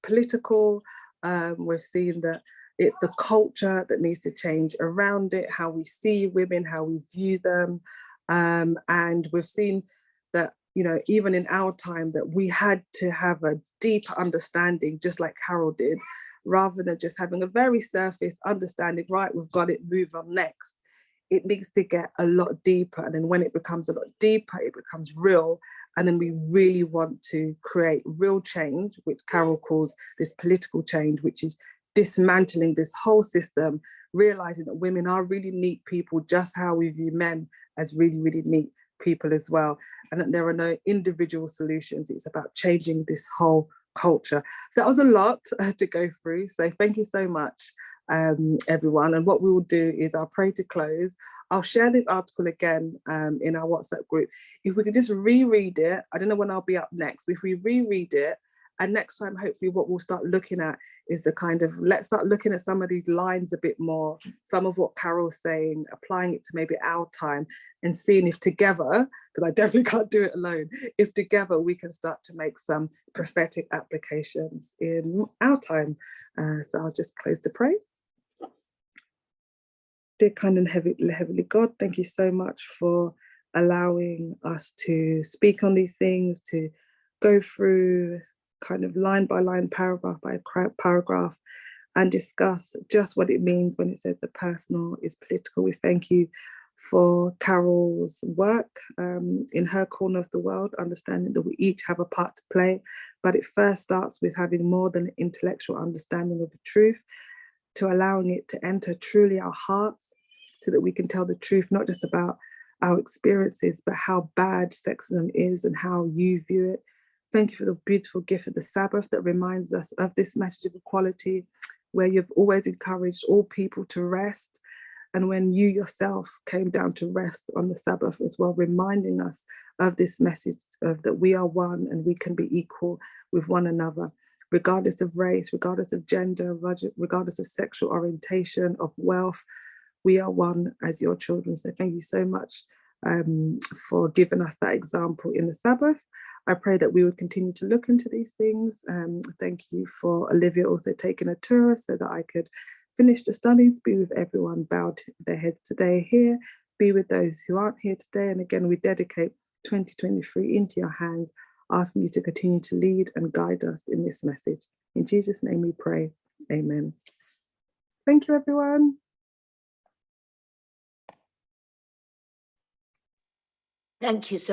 S2: political. We've seen that it's the culture that needs to change around it, how we see women, how we view them. And we've seen that, even in our time, that we had to have a deeper understanding, just like Carol did, rather than just having a very surface understanding, right, we've got it, move on next. It needs to get a lot deeper. And then when it becomes a lot deeper, it becomes real. And then we really want to create real change, which Carol calls this political change, which is dismantling this whole system, realizing that women are really neat people, just how we view men as really, really neat people as well. And that there are no individual solutions. It's about changing this whole culture. So that was a lot to go through. So thank you so much, everyone. And what we will do is I'll pray to close. I'll share this article again in our WhatsApp group. If we could just reread it, I don't know when I'll be up next, but if we reread it, and next time, hopefully what we'll start looking at is the kind of, let's start looking at some of these lines a bit more, some of what Carol's saying, applying it to maybe our time, and seeing if together, because I definitely can't do it alone, if together we can start to make some prophetic applications in our time. So I'll just close to pray. Dear kind and heavenly God, thank you so much for allowing us to speak on these things, to go through kind of line by line, paragraph by paragraph, and discuss just what it means when it says the personal is political. We thank you for Carol's work in her corner of the world, understanding that we each have a part to play, but it first starts with having more than an intellectual understanding of the truth, to allowing it to enter truly our hearts so that we can tell the truth, not just about our experiences, but how bad sexism is and how you view it. Thank you for the beautiful gift of the Sabbath that reminds us of this message of equality, where you've always encouraged all people to rest. And when you yourself came down to rest on the Sabbath as well, reminding us of this message of that we are one and we can be equal with one another, regardless of race, regardless of gender, regardless of sexual orientation, of wealth, we are one as your children. So thank you so much for giving us that example in the Sabbath. I pray that we would continue to look into these things. Thank you for Olivia also taking a tour so that I could finish the studies, be with everyone bowed their heads today here, be with those who aren't here today. And again, we dedicate 2023 into your hands, asking you to continue to lead and guide us in this message. In Jesus' name we pray, amen. Thank you, everyone.
S4: Thank you so